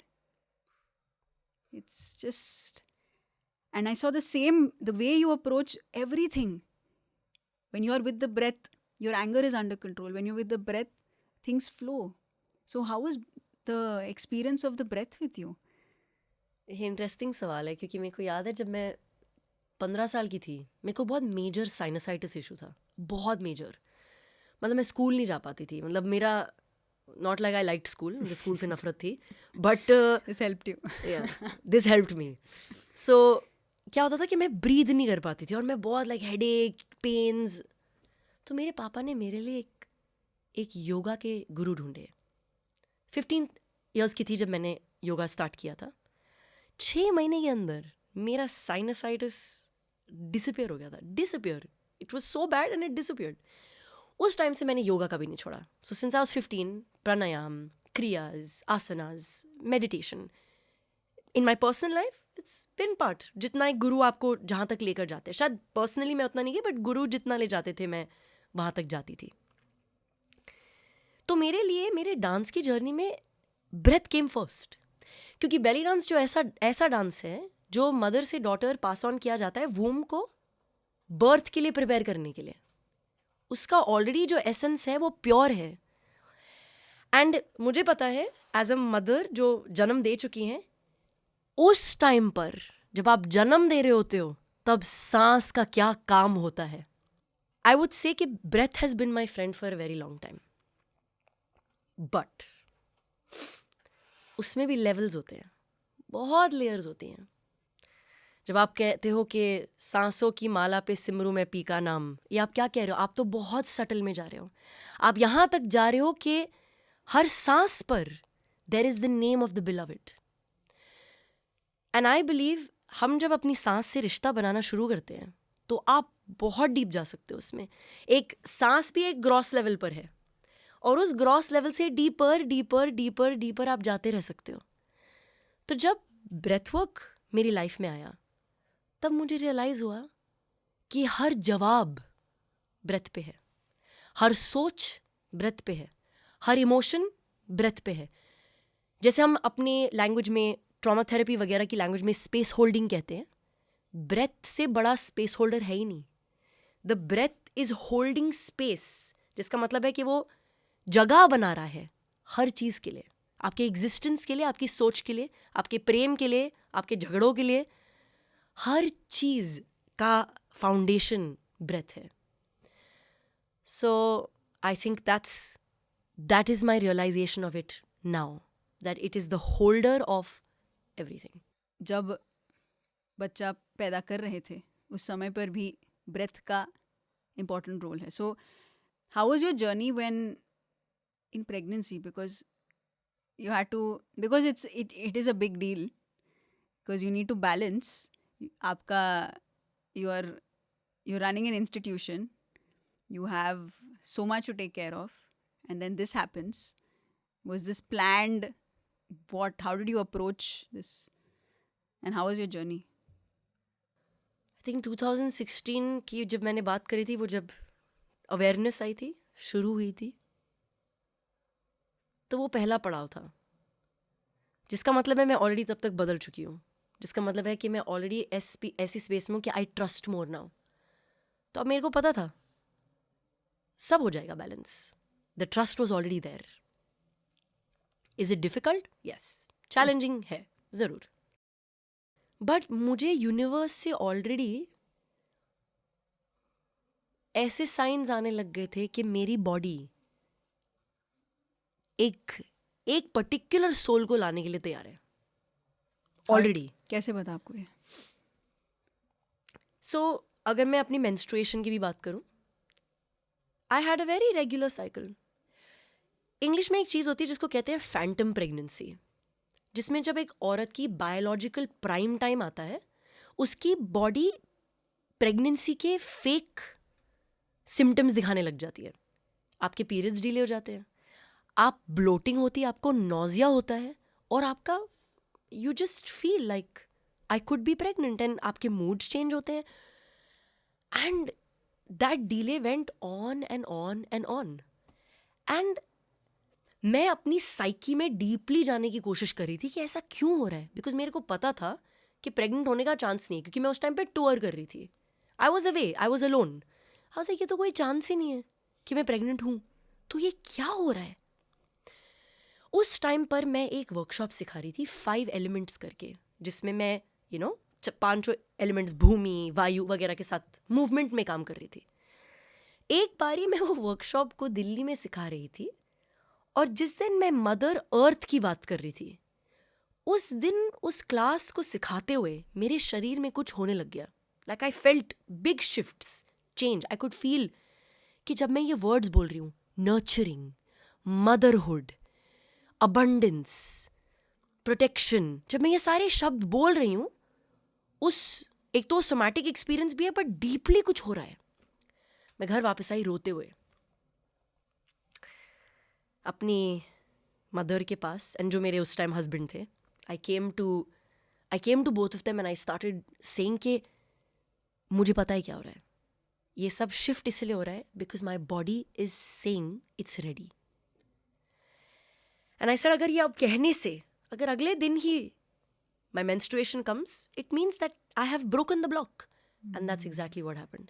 it's just, and I saw the way you approach everything. When you are with the breath, your anger is under control. When you're with the breath, things flow. So how was the experience of the breath with you? ये interesting सवाल है क्योंकि मेरे को याद है जब मैं 15 साल की थी, मेरे को बहुत मेजर साइनसाइटिस इशू था, बहुत मेजर. मतलब मैं स्कूल नहीं जा पाती थी. मतलब मेरा not like I liked school, मुझे स्कूल से नफरत थी, but this helped you. This helped me. So क्या होता था कि मैं ब्रीद नहीं कर पाती थी और मैं बहुत लाइक हेडेक, पेन्स. तो मेरे पापा ने मेरे लिए एक योगा के गुरु ढूंढे. 15 इयर्स की थी जब मैंने योगा स्टार्ट किया था. 6 महीने के अंदर मेरा साइनसाइटिस डिसअपियर हो गया था. Disappear. It was so bad and it disappeared. उस टाइम से मैंने योगा कभी नहीं छोड़ा. So since I was 15, pranayama, क्रियाज, asanas, meditation in my personal life it's been part. जितना एक गुरु आपको जहाँ तक लेकर जाते हैं, शायद पर्सनली मैं उतना नहीं गई, बट गुरु जितना ले जाते थे मैं वहाँ तक जाती थी. तो मेरे लिए मेरे डांस की जर्नी में ब्रेथ केम फर्स्ट. क्योंकि बेली डांस जो ऐसा डांस है जो मदर से डॉटर पास ऑन किया जाता है वूम को बर्थ के लिए प्रिपेयर करने के लिए. उसका ऑलरेडी जो एसेंस है वो प्योर है. एंड मुझे पता है एज अ मदर जो जन्म दे चुकी हैं, उस टाइम पर जब आप जन्म दे रहे होते हो तब सांस का क्या काम होता है. आई वुड से कि breath has been my friend for a very long time. But उसमें भी लेवल्स होते हैं, बहुत लेयर्स होती हैं. जब आप कहते हो कि सांसों की माला पे सिमरू में पी का नाम, ये आप क्या कह रहे हो? आप तो बहुत सटल में जा रहे हो. आप यहाँ तक जा रहे हो कि हर सांस पर there is the name of the beloved. And I believe हम जब अपनी सांस से रिश्ता बनाना शुरू करते हैं तो आप बहुत डीप जा सकते हो उसमें. एक सांस भी एक ग्रॉस लेवल पर है और उस ग्रॉस लेवल से डीपर डीपर डीपर डीपर आप जाते रह सकते हो. तो जब ब्रेथवर्क मेरी लाइफ में आया तब मुझे रियलाइज हुआ कि हर जवाब ब्रेथ पे है, हर सोच ब्रेथ पे है, हर इमोशन ब्रेथ पे है. जैसे हम अपने लैंग्वेज में ट्रॉमा थेरेपी वगैरह की लैंग्वेज में स्पेस होल्डिंग कहते हैं, ब्रेथ से बड़ा स्पेस होल्डर है ही नहीं. The breath is holding space, जिसका मतलब है कि वो जगह बना रहा है हर चीज़ के लिए, आपके एग्जिस्टेंस के लिए, आपकी सोच के लिए, आपके प्रेम के लिए, आपके झगड़ों के लिए. हर चीज़ का फाउंडेशन ब्रेथ है. So I think that is my realization of it now, that it is the holder of everything. जब बच्चा पैदा कर रहे थे उस समय पर भी ब्रेथ का इम्पोर्टेंट रोल है. So how was your journey when in pregnancy, because you had to, because it is a big deal, because you need to balance आपका you're running an institution, you have so much to take care of, and then this happens. Was this planned? How did you approach this, and how was your journey? I think 2016 की जब मैंने बात करी थी, वो जब awareness आई थी, शुरू हुई थी, तो वो पहला पड़ाव था. जिसका मतलब है मैं ऑलरेडी तब तक बदल चुकी हूँ. जिसका मतलब है कि मैं ऑलरेडी ऐसी स्पेस में हूँ कि आई ट्रस्ट मोर नाउ. तो अब मेरे को पता था सब हो जाएगा balance. The trust was already there. Is it difficult? Yes, challenging है ज़रूर. बट मुझे यूनिवर्स से ऑलरेडी ऐसे साइंस आने लग गए थे कि मेरी बॉडी एक पर्टिकुलर सोल को लाने के लिए तैयार है ऑलरेडी. कैसे पता आपको ये? सो अगर मैं अपनी मेंस्ट्रुएशन की भी बात करूं, I had a very regular cycle. English में एक चीज़ होती है जिसको कहते हैं फैंटम प्रेगनेंसी, जिसमें जब एक औरत की बायोलॉजिकल प्राइम टाइम आता है, उसकी बॉडी प्रेगनेंसी के फेक सिम्टम्स दिखाने लग जाती है. आपके पीरियड्स डिले हो जाते हैं, आप ब्लोटिंग होती है, आपको नोजिया होता है, और आपका you just feel like I could be pregnant, and आपके मूड्स चेंज होते हैं. And that delay went on and on and on. And मैं अपनी साइकी में डीपली जाने की कोशिश कर रही थी कि ऐसा क्यों हो रहा है, बिकॉज मेरे को पता था कि प्रेग्नेंट होने का चांस नहीं है, क्योंकि मैं उस टाइम पे टूर कर रही थी. I was away, I was alone. I was like ये तो कोई चांस ही नहीं है कि मैं प्रेग्नेंट हूँ, तो ये क्या हो रहा है. उस टाइम पर मैं एक वर्कशॉप सिखा रही थी 5 एलिमेंट्स करके, जिसमें मैं पांचों एलिमेंट्स भूमि, वायु वगैरह के साथ मूवमेंट में काम कर रही थी। एक बारी मैं वो वर्कशॉप को दिल्ली में सिखा रही थी और जिस दिन मैं मदर अर्थ की बात कर रही थी, उस दिन उस क्लास को सिखाते हुए मेरे शरीर में कुछ होने लग गया. Like I felt big shifts, change. I could feel कि जब मैं ये वर्ड्स बोल रही हूँ, नर्चरिंग, मदरहुड, अबंडेंस, प्रोटेक्शन, जब मैं ये सारे शब्द बोल रही हूँ, उस एक तो सोमैटिक एक्सपीरियंस भी है बट डीपली कुछ हो रहा है. मैं घर वापस आई रोते हुए अपनी मदर के पास, एंड जो मेरे उस टाइम हस्बैंड थे. I came to both of them and I started saying कि मुझे पता है क्या हो रहा है. ये सब शिफ्ट इसलिए हो रहा है because my body is saying it's ready. And I said, अगर ये अब कहने से, अगर अगले दिन ही my menstruation comes, it means that I have broken the block. And that's exactly what happened.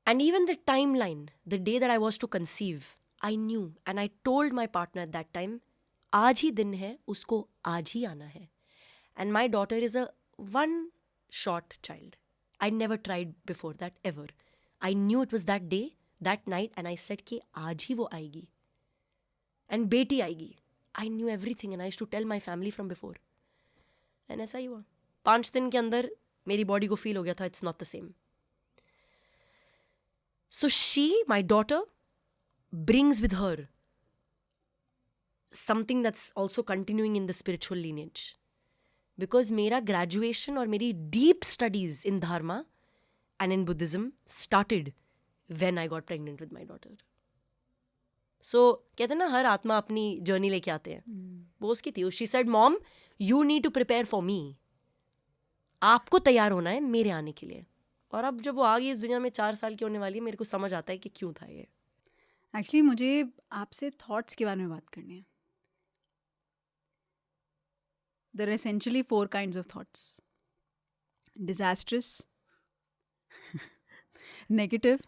And even the timeline, the day that I was to conceive, I knew, and I told my partner at that time, आज ही दिन है, उसको आज ही आना है. And my daughter is a one-shot child. I never tried before that ever. I knew it was that day, that night, and I said कि आज ही वो आएगी. And बेटी आएगी. I knew everything and I used to tell my family from before. And ऐसा ही हुआ. 5 दिन के अंदर मेरी बॉडी को फील हो गया था, it's not the same. So she, my daughter, brings with her something that's also continuing in the spiritual lineage. Because मेरा graduation और मेरी deep studies in Dharma and in Buddhism started when I got pregnant with my daughter. सो कहते हैं ना, हर आत्मा अपनी journey लेके आते हैं. वो उसकी थी. She said, mom you need to prepare for me. आपको तैयार होना है मेरे आने के लिए. और अब जब वो आ गई इस दुनिया में 4 साल की होने वाली है, मेरे को समझ आता है कि क्यों था ये. एक्चुअली मुझे आपसे थॉट्स के बारे में बात करनी है. There are essentially 4 kinds of thoughts: disastrous, negative,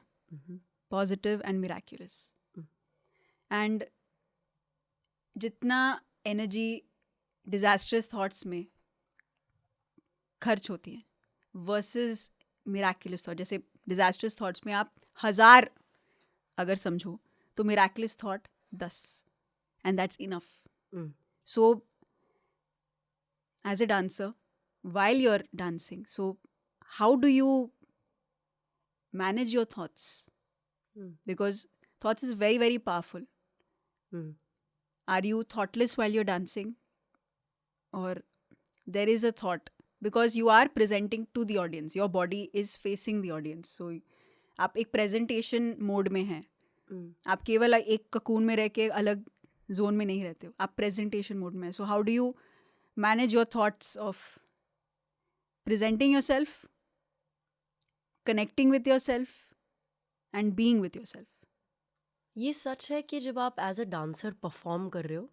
positive and miraculous. And जितना एनर्जी डिजास्टरस थॉट्स में खर्च होती है वर्सेस मिराक्युलस थॉट, जैसे डिजास्टरस थॉट्स में आप 1000 अगर समझो तो miraculous thought 10, and that's enough. So as a dancer, while you're dancing, so how do you manage your thoughts? Because thoughts is very, very powerful. Are you thoughtless while you're dancing? Or there is a thought, because you are presenting to the audience, your body is facing the audience, so आप एक presentation mode में हैं. आप केवल एक cocoon में रह के अलग zone में नहीं रहते हो, आप presentation mode में हैं. So how do you manage your thoughts of presenting yourself, connecting with yourself and being with yourself? ये सच है कि जब आप एज अ डांसर परफॉर्म कर रहे हो,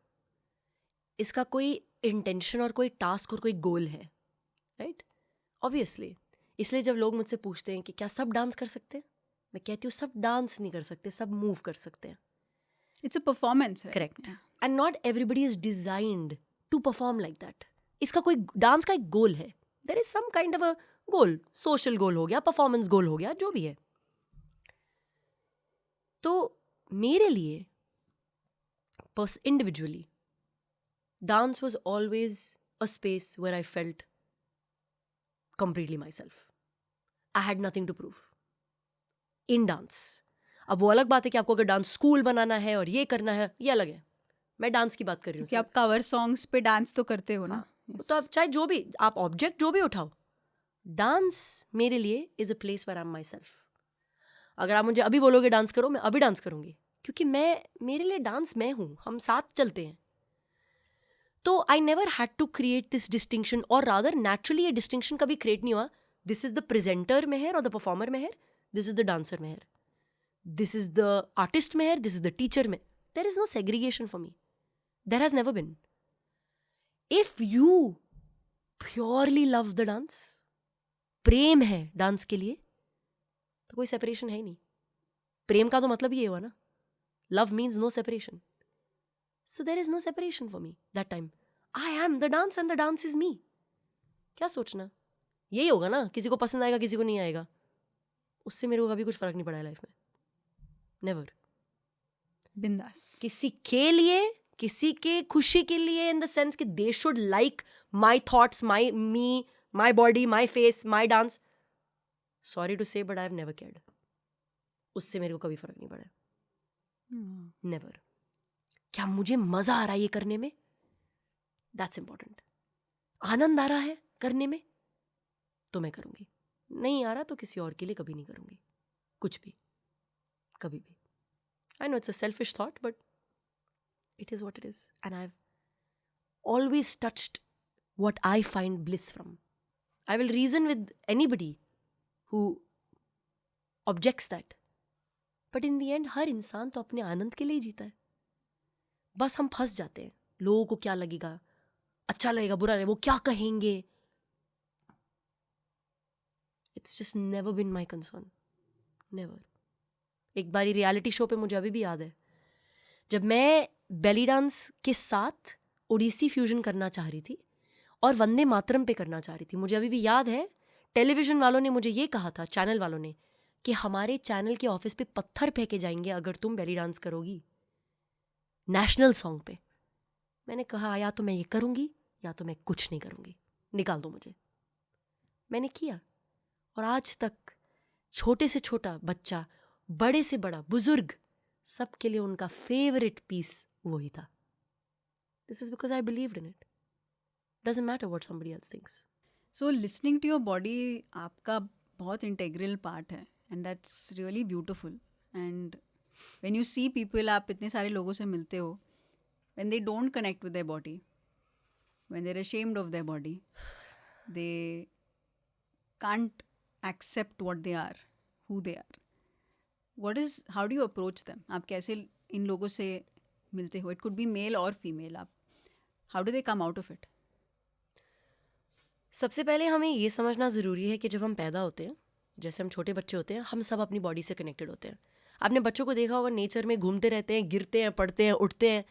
इसका कोई इंटेंशन और कोई टास्क और कोई गोल है, राइट? ऑब्वियसली. इसलिए जब लोग मुझसे पूछते हैं कि क्या सब डांस कर सकते हैं, मैं कहती हूँ सब डांस नहीं कर सकते, सब मूव कर सकते हैं. It's a performance, right? Correct. And not everybody is designed to perform like that. इसका कोई डांस का एक गोल है. There is some kind of a goal. Social goal हो गया, परफॉर्मेंस गोल हो गया, जो भी है. तो मेरे लिए individually, dance was always a space where I felt completely myself. I had nothing to prove in dance. अब वो अलग बात है कि आपको अगर डांस स्कूल बनाना है और ये करना है, ये अलग है. मैं डांस की बात कर रही हूँ. कि आप कवर सॉन्ग्स पे डांस तो करते हो ना. तो आप चाहे जो भी आप ऑब्जेक्ट जो भी उठाओ, डांस मेरे लिए is a place where I am myself. अगर आप मुझे अभी बोलोगे डांस करो, मैं अभी डांस करूँगी, क्योंकि मेरे लिए डांस मैं हूँ, हम साथ चलते हैं. तो I never had to create this distinction, और रादर नेचुरली ये डिस्टिंक्शन कभी क्रिएट नहीं हुआ. This is the presenter Mehar और the performer Mehar, this is the dancer Mehar, this is the artist Mehar, this is the teacher Mehar. There is no segregation for me. There has never been. If you purely love the dance, प्रेम है dance के लिए, तो कोई separation है ही नहीं. प्रेम का तो मतलब ये हुआ ना, love means no separation. So there is no separation for me that time. I am the dance and the dance is me. क्या सोचना, यही होगा ना, किसी को पसंद आएगा किसी को नहीं आएगा, उससे मेरे को कभी कुछ फर्क नहीं पड़ा है लाइफ में, नेवर। बिंदास। किसी के लिए, किसी के खुशी के लिए, इन द सेंस कि they should like my thoughts, my me, my body, my face, my dance, sorry to say but I have never cared. उससे मेरे को कभी फर्क नहीं पड़ा, नेवर। क्या मुझे मजा आ रहा है ये करने में, दैट्स इंपॉर्टेंट। आनंद आ रहा है करने में तो मैं करूंगी, नहीं आ रहा तो किसी और के लिए कभी नहीं करूंगी कुछ भी, कभी भी। I know it's a selfish thought but it is what it is, and I've always touched what I find bliss from. I will reason with anybody who objects that, but in the end हर इंसान तो अपने आनंद के लिए ही जीता है। बस हम फंस जाते हैं, लोगों को क्या लगेगा, अच्छा लगेगा बुरा लगेगा, वो क्या कहेंगे। It's just never been my concern, never। एक बारी रियलिटी शो पे, मुझे अभी भी याद है, जब मैं बेली डांस के साथ ओडिसी फ्यूजन करना चाह रही थी और वंदे मातरम पे करना चाह रही थी, मुझे अभी भी याद है टेलीविज़न वालों ने मुझे ये कहा था, चैनल वालों ने, कि हमारे चैनल के ऑफिस पे पत्थर फेंके जाएंगे अगर तुम बेली डांस करोगी नेशनल सॉन्ग पे। मैंने कहा या तो मैं ये करूँगी या तो मैं कुछ नहीं करूँगी, निकाल दो मुझे। मैंने किया, और आज तक छोटे से छोटा बच्चा, बड़े से बड़ा बुजुर्ग, सबके लिए उनका फेवरेट पीस वही था। This is because I believed in it, doesn't matter what somebody else thinks. So listening to your body आपका बहुत इंटेग्रल पार्ट है, and that's really beautiful. And when you see people, आप इतने सारे लोगों से मिलते हो, when they don't connect with their body, when they are ashamed of their body, they can't accept what they are, who they are, what is, how do you approach them? आप कैसे इन लोगों से मिलते हो? It could be male or female. आप how do they come out of it? सबसे पहले हमें ये समझना ज़रूरी है कि जब हम पैदा होते हैं, जैसे हम छोटे बच्चे होते हैं, हम सब अपनी बॉडी से कनेक्टेड होते हैं। आपने बच्चों को देखा होगा, नेचर में घूमते रहते हैं, गिरते हैं, पड़ते हैं, उठते हैं,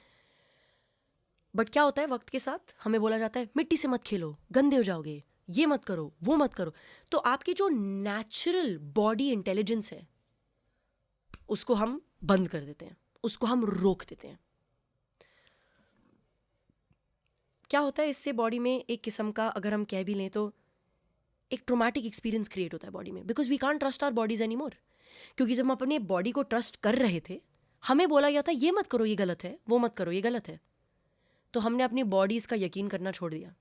बट क्या होता है वक्त के साथ हमें बोला जाता है मिट्टी से मत खेलो, गंदे हो जाओगे, ये मत करो, वो मत करो। तो आपकी जो नेचुरल बॉडी इंटेलिजेंस है उसको हम बंद कर देते हैं, उसको हम रोक देते हैं। क्या होता है इससे बॉडी में एक किस्म का, अगर हम कह भी लें तो, एक ट्रोमैटिक एक्सपीरियंस क्रिएट होता है बॉडी में, because we can't trust our bodies anymore. क्योंकि जब हम अपने बॉडी को ट्रस्ट कर रहे थे, हमें बोला गया था ये मत करो ये गलत है, वो मत करो ये गलत है, तो हमने अपनी बॉडीज का यकीन करना छोड़ दिया।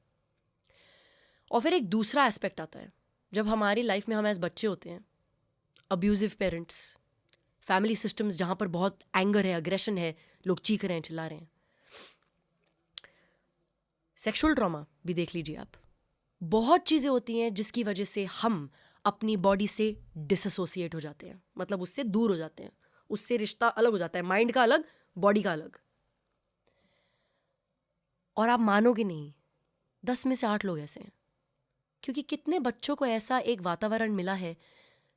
और फिर एक दूसरा एस्पेक्ट आता है, जब हमारी लाइफ में हम एज बच्चे होते हैं, अब्यूजिव पेरेंट्स, फैमिली सिस्टम्स जहाँ पर बहुत एंगर है, अग्रेशन है, लोग चीख रहे हैं, चिल्ला रहे हैं, सेक्सुअल ट्रॉमा भी देख लीजिए आप, बहुत चीज़ें होती हैं जिसकी वजह से हम अपनी बॉडी से डिसएसोसिएट हो जाते हैं, मतलब उससे दूर हो जाते हैं, उससे रिश्ता अलग हो जाता है, माइंड का अलग, बॉडी का अलग। और आप मानोगे नहीं, 10 में से 8 लोग ऐसे हैं, क्योंकि कितने बच्चों को ऐसा एक वातावरण मिला है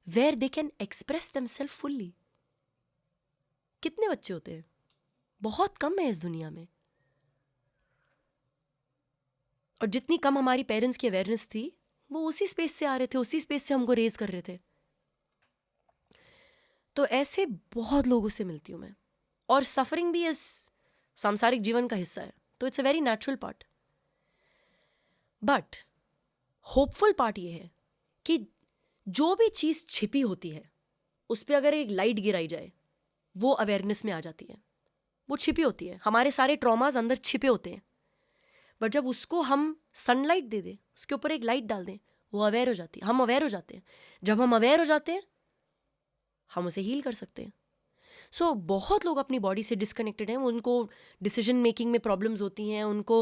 where they can express themselves fully. कितने बच्चे होते हैं, बहुत कम है इस दुनिया में। और जितनी कम हमारी पेरेंट्स की अवेयरनेस थी, वो उसी स्पेस से आ रहे थे, उसी स्पेस से हमको रेज कर रहे थे। तो ऐसे बहुत लोगों से मिलती हूँ मैं, और सफरिंग भी इस सांसारिक जीवन का हिस्सा है, तो it's a very natural part. But hopeful part ये है कि जो भी चीज़ छिपी होती है उस पर अगर एक लाइट गिराई जाए, वो अवेयरनेस में आ जाती है। वो छिपी होती है, हमारे सारे ट्रॉमास अंदर छिपे होते हैं, बट जब उसको हम सनलाइट दे दें, उसके ऊपर एक लाइट डाल दें, वो अवेयर हो जाती है, हम अवेयर हो जाते हैं। जब हम अवेयर हो जाते हैं, हम उसे हील कर सकते हैं। सो बहुत लोग अपनी बॉडी से डिस्कनेक्टेड हैं, उनको डिसीजन मेकिंग में प्रॉब्लम्स होती हैं, उनको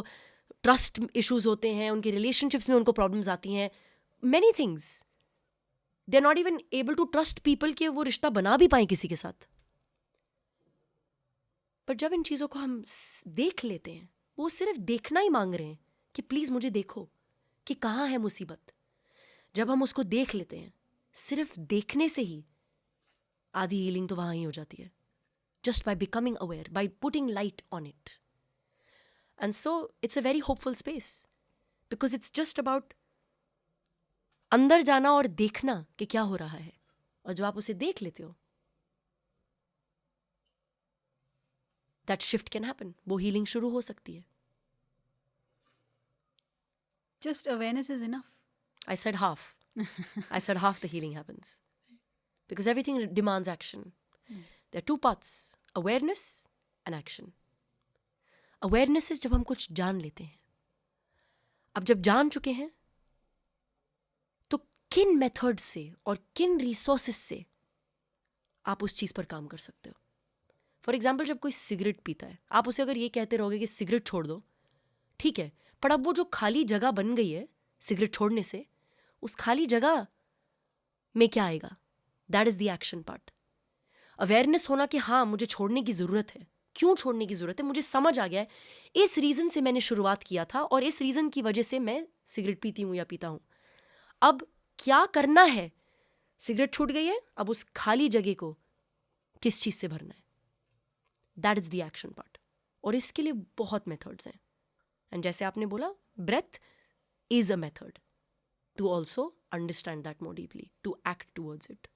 ट्रस्ट इश्यूज होते हैं, उनके रिलेशनशिप्स में उनको प्रॉब्लम्स आती हैं, many things, they are not even able to trust people कि वो रिश्ता बना भी पाए किसी के साथ। पर जब इन चीज़ों को हम देख लेते हैं, वो सिर्फ देखना ही मांग रहे हैं कि प्लीज़ मुझे देखो कि कहाँ है मुसीबत। जब हम उसको देख लेते हैं, सिर्फ देखने से ही आधी हीलिंग तो वहाँ ही हो जाती है, just by becoming aware, by putting light on it. And so it's a very hopeful space, because it's just about अंदर जाना और देखना कि क्या हो रहा है, और जब आप उसे देख लेते हो, दैट शिफ्ट कैन हैपन, वो हीलिंग शुरू हो सकती है. Just awareness is enough. I said half. I said half the healing happens. Because everything demands action. There are two parts, awareness and action. Awareness is जब हम कुछ जान लेते हैं. अब जब जान चुके हैं, तो किन मेथड से और किन रिसोर्सेस से आप उस चीज़ पर काम कर सकते हो. फॉर एग्जाम्पल, जब कोई सिगरेट पीता है, आप उसे अगर ये कहते रहोगे कि सिगरेट छोड़ दो, ठीक है, पर अब वो जो खाली जगह बन गई है सिगरेट छोड़ने से, उस खाली जगह में क्या आएगा? That is the action part. Awareness होना कि हाँ, मुझे छोड़ने की ज़रूरत है. क्यों छोड़ने की ज़रूरत है? मुझे समझ आ गया है, इस रीज़न से मैंने शुरुआत किया था और इस रीज़न की वजह से मैं सिगरेट पीती हूँ या पीता हूँ. अब क्या करना है? सिगरेट छूट गई है, अब उस खाली जगह को किस चीज़ से भरना है? That is the action part. और इसके लिए बहुत मेथड्स हैं. एंड जैसे आपने बोला, breath is a method to also understand that more deeply, to act towards it,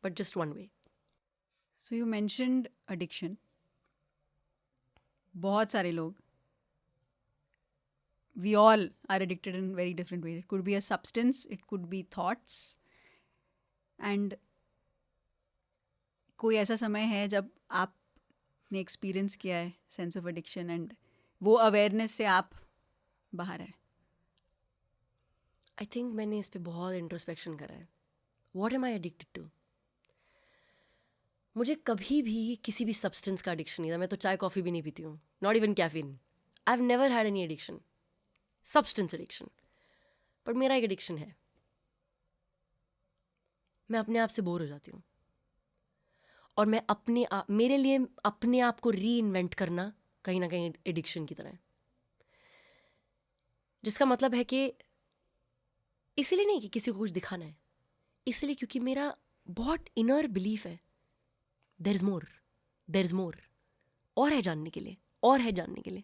but just one way. So you mentioned addiction. बहुत सारे लोग, we all are addicted in very different ways. It could be a substance, it could be thoughts. And कोई ऐसा समय है जब आपने experience किया है सेंस ऑफ एडिक्शन एंड वो अवेयरनेस से आप बाहर है? आई थिंक मैंने इस पे बहुत इंट्रोस्पेक्शन करा है. What am I addicted to? मुझे कभी भी किसी भी सब्सटेंस का एडिक्शन नहीं था. मैं तो चाय कॉफ़ी भी नहीं पीती हूँ, not even caffeine. I have never had any addiction, substance addiction. पर मेरा एक एडिक्शन है, मैं अपने आप से बोर हो जाती हूँ, और मैं अपने आप, मेरे लिए अपने आप को री इन्वेंट करना कहीं ना कहीं एडिक्शन की तरह है. जिसका मतलब है कि इसलिए नहीं कि किसी को कुछ दिखाना है, इसलिए क्योंकि मेरा बहुत इनर बिलीफ है, देयर इज मोर, और है जानने के लिए, और है जानने के लिए.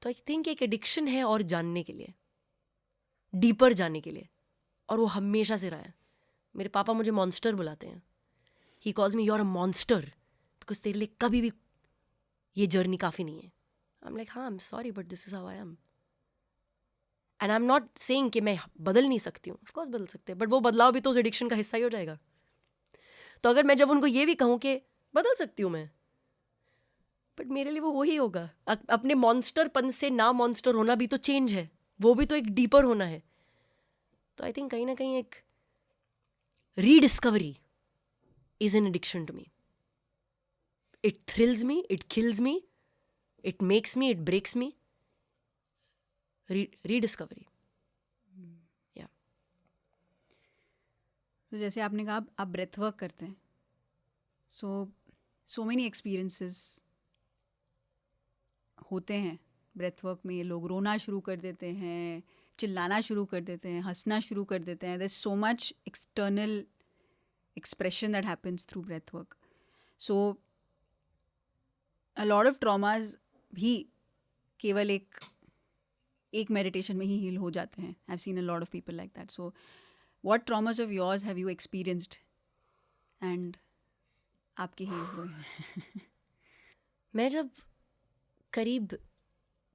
तो आई थिंक एक एडिक्शन है और जानने के लिए, डीपर जाने के लिए, और वो हमेशा से रहा है. मेरे पापा मुझे मॉन्स्टर बुलाते हैं. He calls me, you are a monster, because तेरे लिए कभी भी ये जर्नी काफ़ी नहीं है. आई एम लाइक, हाँ, I am sorry, but this is how I am. And I am not saying कि मैं बदल नहीं सकती हूँ, ऑफकोर्स बदल सकते हैं, बट वो बदलाव भी तो उस एडिक्शन का हिस्सा ही हो जाएगा. तो अगर मैं जब उनको ये भी कहूँ कि बदल सकती हूँ मैं, बट मेरे लिए वो वही होगा. अपने मॉन्स्टरपन से ना मॉन्स्टर होना भी तो चेंज है, वो भी तो एक डीपर होना है. तो आई थिंक कहीं ना कहीं एक rediscovery is an addiction to me. It thrills me, it kills me, it makes me, it breaks me. Rediscovery. Yeah. तो जैसे आपने कहा आप ब्रेथ वर्क करते हैं, so many experiences होते हैं ब्रेथ वर्क में. लोग रोना शुरू कर देते हैं, चिल्लाना शुरू कर देते हैं, हंसना शुरू कर देते हैं. there's so much external expression that happens through breath work. So a lot of traumas भी केवल एक meditation में ही heal हो जाते हैं. I've seen a lot of people like that. So what traumas of yours have you experienced and आपके heal हुए हैं? मैं जब करीब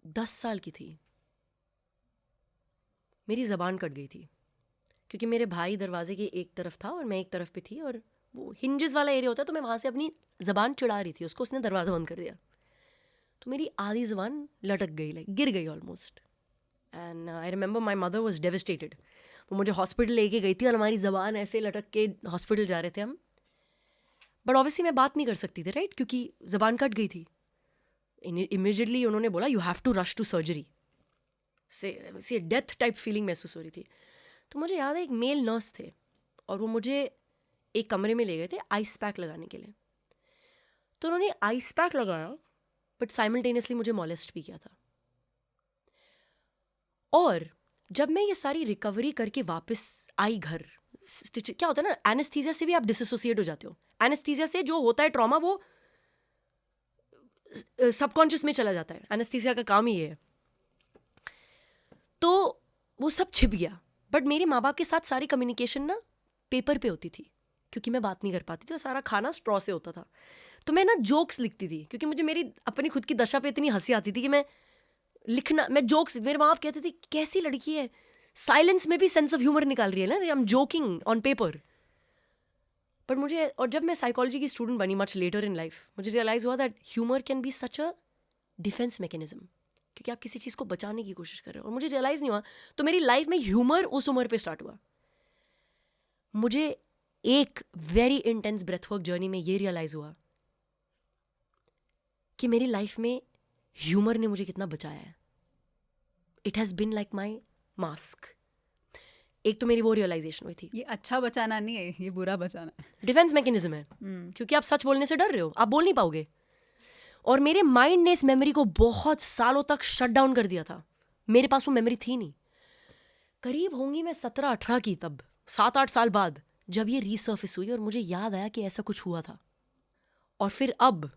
10 साल की थी, मेरी ज़बान कट गई थी, क्योंकि मेरे भाई दरवाजे की एक तरफ था और मैं एक तरफ पे थी, और वो हिंजेस वाला एरिया होता है, तो मैं वहाँ से अपनी ज़बान चिढ़ा रही थी उसको, उसने दरवाज़ा बंद कर दिया, तो मेरी आधी ज़बान लटक गई, लाइक गिर गई almost. And I remember my mother was devastated. वो मुझे हॉस्पिटल लेके गई थी और हमारी ज़बान ऐसे लटक के हॉस्पिटल जा रहे थे हम. बट ऑब्वियसली मैं बात नहीं कर सकती थी, राइट, क्योंकि ज़बान कट गई थी. इमीडिएटली उन्होंने बोला, you have to rush to surgery. से डेथ टाइप फीलिंग महसूस हो रही थी. तो मुझे याद है एक मेल नर्स थे और वो मुझे एक कमरे में ले गए थे आइस पैक लगाने के लिए. तो उन्होंने आइस पैक लगाया, बट साइमल्टेनियसली मुझे मॉलेस्ट भी किया था. और जब मैं ये सारी रिकवरी करके वापस आई घर, क्या होता है ना, एनेस्थीसिया से भी आप डिसोसिएट हो जाते हो. एनेस्थीसिया से जो होता है ट्रॉमा, वो सबकॉन्शियस में चला जाता है. एनेस्थीसिया का काम ही ये है. तो वो सब छिप गया. बट मेरे माँ बाप के साथ सारी कम्युनिकेशन ना पेपर पे होती थी, क्योंकि मैं बात नहीं कर पाती थी और सारा खाना स्ट्रॉ से होता था. तो मैं ना जोक्स लिखती थी, क्योंकि मुझे मेरी अपनी खुद की दशा पे इतनी हंसी आती थी कि मैं जोक्स, मेरे माँ बाप कहते थे कैसी लड़की है, साइलेंस में भी सेंस ऑफ ह्यूमर निकाल रही है ना, I am joking on paper. पर मुझे, और जब मैं साइकोलॉजी की स्टूडेंट बनी मच लेटर इन लाइफ, मुझे रियलाइज हुआ that humour can be such a defence mechanism, क्योंकि आप किसी चीज़ को बचाने की कोशिश कर रहे हो. और मुझे रियलाइज नहीं हुआ. तो मेरी लाइफ में ह्यूमर उस उम्र पे स्टार्ट हुआ. मुझे एक वेरी इंटेंस ब्रेथवर्क जर्नी में ये रियलाइज हुआ कि मेरी लाइफ में ह्यूमर ने मुझे कितना बचाया है. It has been like my mask. एक तो मेरी वो रियलाइजेशन हुई थी. ये अच्छा बचाना नहीं है, ये बुरा बचाना है. डिफेंस मैकेनिज्म है, क्योंकि आप सच बोलने से डर रहे हो, आप बोल नहीं पाओगे. और मेरे माइंड ने इस मेमोरी को बहुत सालों तक शट डाउन कर दिया था. मेरे पास वो मेमोरी थी नहीं. करीब होंगी मैं 17-18 की, तब 7-8 साल बाद जब ये रीसर्फिस हुई और मुझे याद आया कि ऐसा कुछ हुआ था. और फिर अब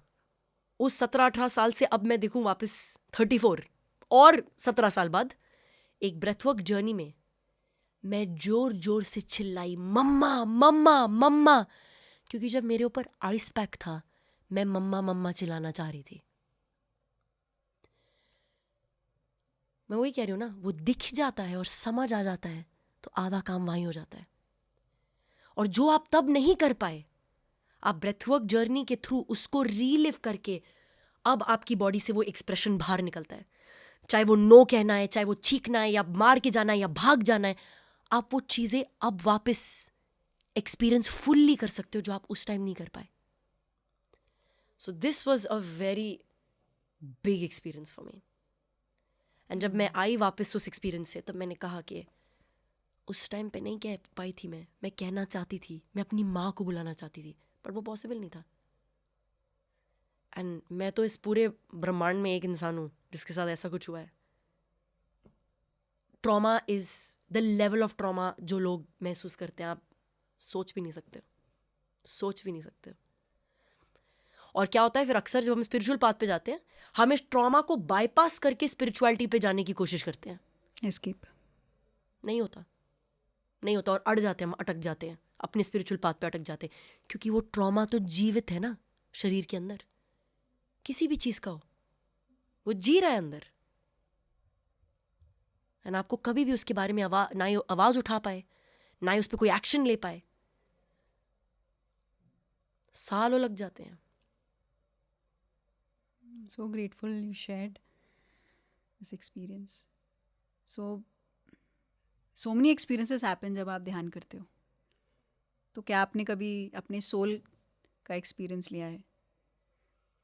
उस 17-18 साल से अब मैं देखूं वापस 34 और 17 साल बाद एक ब्रेथवर्क जर्नी में मैं जोर जोर से चिल्लाई, मम्मा मम्मा मम्मा, क्योंकि जब मेरे ऊपर आइस पैक था मैं मम्मा मम्मा चिल्लाना चाह रही थी. मैं वही कह रही हूँ ना, वो दिख जाता है और समझ आ जाता है तो आधा काम वहीं हो जाता है. और जो आप तब नहीं कर पाए, आप ब्रेथवर्क जर्नी के थ्रू उसको रीलिव करके अब आपकी बॉडी से वो एक्सप्रेशन बाहर निकलता है. चाहे वो नो कहना है, चाहे वो चीखना है, या मार के जाना है, या भाग जाना है, आप वो चीज़ें अब वापस एक्सपीरियंस फुल्ली कर सकते हो जो आप उस टाइम नहीं कर पाए. So this was a very big experience for me. And जब मैं आई वापस उस एक्सपीरियंस से, तब मैंने कहा कि उस टाइम पे नहीं कह पाई थी, मैं कहना चाहती थी, मैं अपनी माँ को बुलाना चाहती थी, पर वो पॉसिबल नहीं था. एंड मैं तो इस पूरे ब्रह्मांड में एक इंसान हूँ जिसके साथ ऐसा कुछ हुआ है. Trauma is the level of trauma जो लोग महसूस करते हैं, आप सोच भी नहीं सकते, सोच भी नहीं सकते. और क्या होता है फिर, अक्सर जब हम स्पिरिचुअल पाथ पे जाते हैं, हम इस ट्रॉमा को बाईपास करके स्पिरिचुअलिटी पे जाने की कोशिश करते हैं. एस्केप नहीं होता, नहीं होता. और अड़ जाते हैं, हम अटक जाते हैं, अपने स्पिरिचुअल पाथ पे अटक जाते हैं, क्योंकि वो ट्रॉमा तो जीवित है ना शरीर के अंदर. किसी भी चीज़ का हो, वो जी रहा है अंदर. एंड आपको कभी भी उसके बारे में ना ही आवाज़ उठा पाए, ना ही उस पर कोई एक्शन ले पाए, सालों लग जाते हैं. so grateful you shared this experience. So many experiences happen जब आप ध्यान करते हो. तो क्या आपने कभी अपने सोल का एक्सपीरियंस लिया है,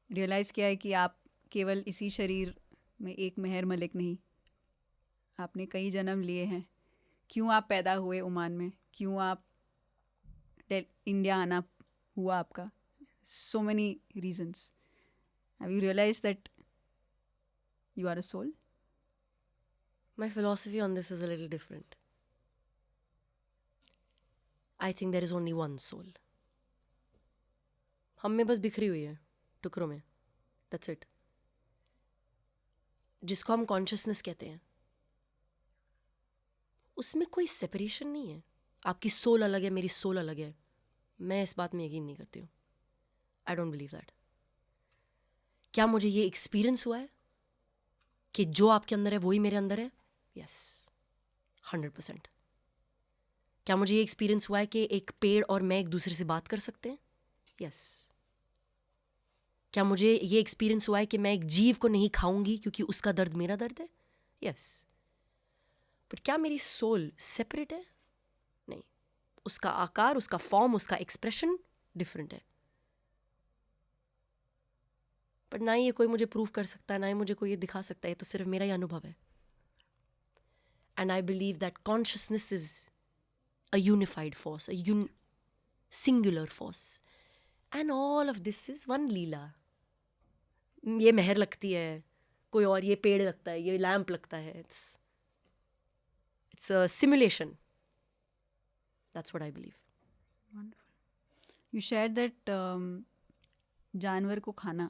रियलाइज़ किया है कि आप केवल इसी शरीर में एक मेहर मलिक नहीं, आपने कई जन्म लिए हैं. क्यों आप पैदा हुए ओमान में, क्यों आप इंडिया आना हुआ आपका, so many reasons. Have you realized that you are a soul? My philosophy on this is a little different. I think there is only one soul. हम में बस बिखरी हुई है टुकड़ों में, that's it. जिसको हम कॉन्शियसनेस कहते हैं, उसमें कोई सेपरेशन नहीं है. आपकी सोल अलग है, मेरी सोल अलग है. मैं इस बात में यकीन नहीं करती हूँ. I don't believe that. क्या मुझे ये एक्सपीरियंस हुआ है कि जो आपके अंदर है वही मेरे अंदर है? यस, 100%. क्या मुझे ये एक्सपीरियंस हुआ है कि एक पेड़ और मैं एक दूसरे से बात कर सकते हैं? यस. क्या मुझे ये एक्सपीरियंस हुआ है कि मैं एक जीव को नहीं खाऊंगी क्योंकि उसका दर्द मेरा दर्द है? यस. बट क्या मेरी सोल सेपरेट है? नहीं. उसका आकार, उसका फॉर्म, उसका एक्सप्रेशन डिफरेंट है. पर ना ही ये कोई मुझे प्रूव कर सकता है, ना ही मुझे कोई ये दिखा सकता है. तो सिर्फ मेरा ही अनुभव है. And I believe that consciousness is a unified force, a singular force. And all of this is one leela. ये मेहर लगती है, कोई और ये पेड़ लगता है, ये लैंप लगता है. It's a simulation. That's what I believe. You shared that जानवर को खाना.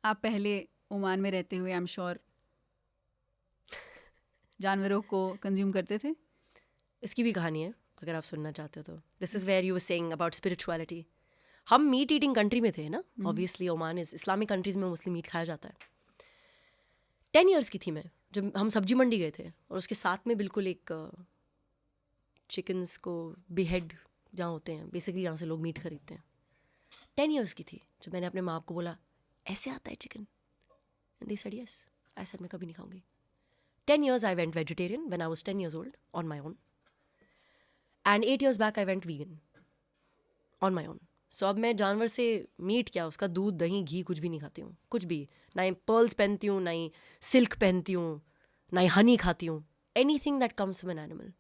आप पहले ओमान में रहते हुए आई एम श्योर जानवरों को कंज्यूम करते थे? इसकी भी कहानी है अगर आप सुनना चाहते हो तो. This is where you were saying about spirituality. हम मीट ईटिंग कंट्री में थे ना, obviously. Oman is Islamic countries में मोस्टली मीट खाया जाता है. 10 ईयर्स की थी मैं जब हम सब्जी मंडी गए थे, और उसके साथ में बिल्कुल एक चिकन्स को बिहेड जहाँ होते हैं, बेसिकली जहाँ से लोग मीट खरीदते हैं. 10 ईयर्स की थी जब मैंने अपने माँ को बोला ऐसे आता है chicken. And they said yes. I said मैं कभी नहीं खाऊंगी. 10 years I went vegetarian when I was 10 years old on my own. And 8 years back I went vegan on my own. So अब मैं जानवर से मीट क्या, उसका दूध दही घी कुछ भी नहीं खाती हूँ. कुछ भी. ना ही पर्ल्स पहनती हूँ, ना ही सिल्क पहनती हूँ, ना ही हनी खाती हूँ. Anything that comes from an animal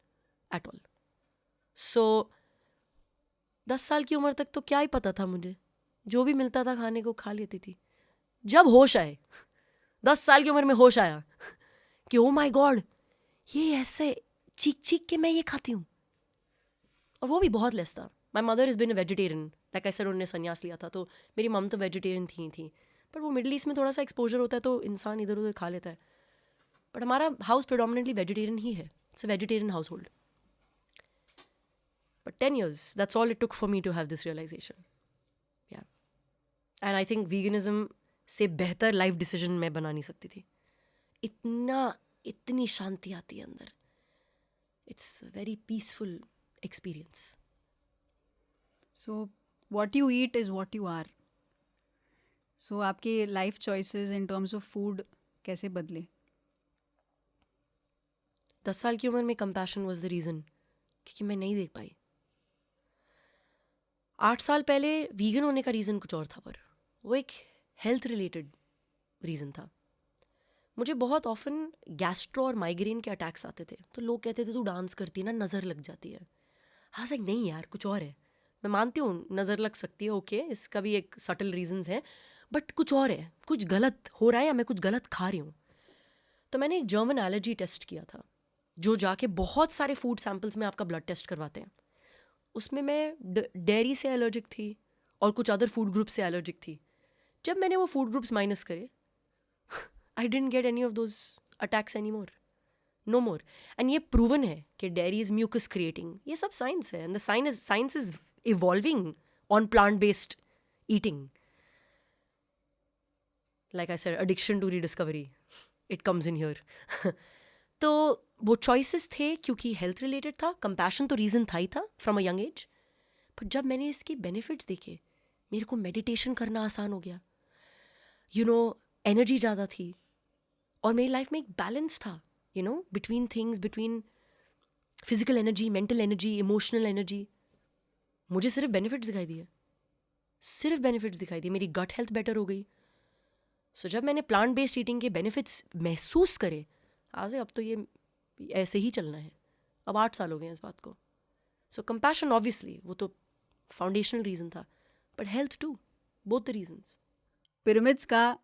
at all. So 10 साल की उम्र तक तो क्या ही पता था मुझे. जो भी मिलता था खाने को खा लेती थी. जब होश आए, 10 साल की उम्र में होश आया कि ओ माय गॉड, ये ऐसे चीख चीख के मैं ये खाती हूँ. और वो भी बहुत लेस था. My mother is been a vegetarian. Like I said, उन्होंने संन्यास लिया था, तो मेरी मम तो वेजिटेरियन थी. पर वो मिडिल ईस्ट में थोड़ा सा एक्सपोजर होता है तो इंसान इधर उधर खा लेता है. बट हमारा हाउस प्रिडोमिनेटली वेजिटेरियन ही है. It's a vegetarian household. But 10 years, that's all it took for me to have this realisation. Yeah and I think veganism से बेहतर लाइफ डिसीजन मैं बना नहीं सकती थी. इतनी शांति आती है अंदर. It's a very peaceful experience. So what you eat is what you are. So आपके life choices in terms of food कैसे बदले? 10 साल की उम्र में कंपैशन वॉज द रीज़न, क्योंकि मैं नहीं देख पाई. 8 साल पहले वीगन होने का रीज़न कुछ और था, पर वो एक हेल्थ रिलेटेड रीज़न था. मुझे बहुत ऑफन गैस्ट्रो और माइग्रेन के अटैक्स आते थे, तो लोग कहते थे तू डांस करती है ना, नज़र लग जाती है. हाँ सर, नहीं यार, कुछ और है. मैं मानती हूँ नज़र लग सकती है, ओके, इसका भी एक सटल रीजंस है, बट कुछ और है, कुछ गलत हो रहा है या मैं कुछ गलत खा रही हूँ. तो मैंने एक जर्मन एलर्जी टेस्ट किया था, जो जाके बहुत सारे फूड सैम्पल्स में आपका ब्लड टेस्ट करवाते हैं. उसमें मैं डेयरी से एलर्जिक थी और कुछ अदर फूड ग्रुप से एलर्जिक थी. जब मैंने वो फूड ग्रुप्स माइनस करे, I didn't get any of those attacks anymore. No more. And ये proven है कि dairy is mucus creating. ये सब science है. And the science is evolving on plant-based eating. Like I said, addiction to rediscovery. It comes in here. तो वो choices थे क्योंकि health related था. Compassion तो reason था ही था from a young age. पर जब मैंने इसके benefits देखे, मेरे को meditation करना आसान हो गया. एनर्जी ज़्यादा थी, और मेरी लाइफ में एक बैलेंस था, between things, between physical energy, mental energy, emotional energy. मुझे सिर्फ बेनिफिट्स दिखाई दिए. मेरी गट हेल्थ बेटर हो गई. सो जब मैंने प्लांट बेस्ड ईटिंग के बेनिफिट्स महसूस करे, आज अब तो ये ऐसे ही चलना है. अब 8 साल हो गए हैं इस बात को. सो कंपैशन ऑब्वियसली वो तो फाउंडेशनल रीज़न था, but health too, both the reasons. Pyramids का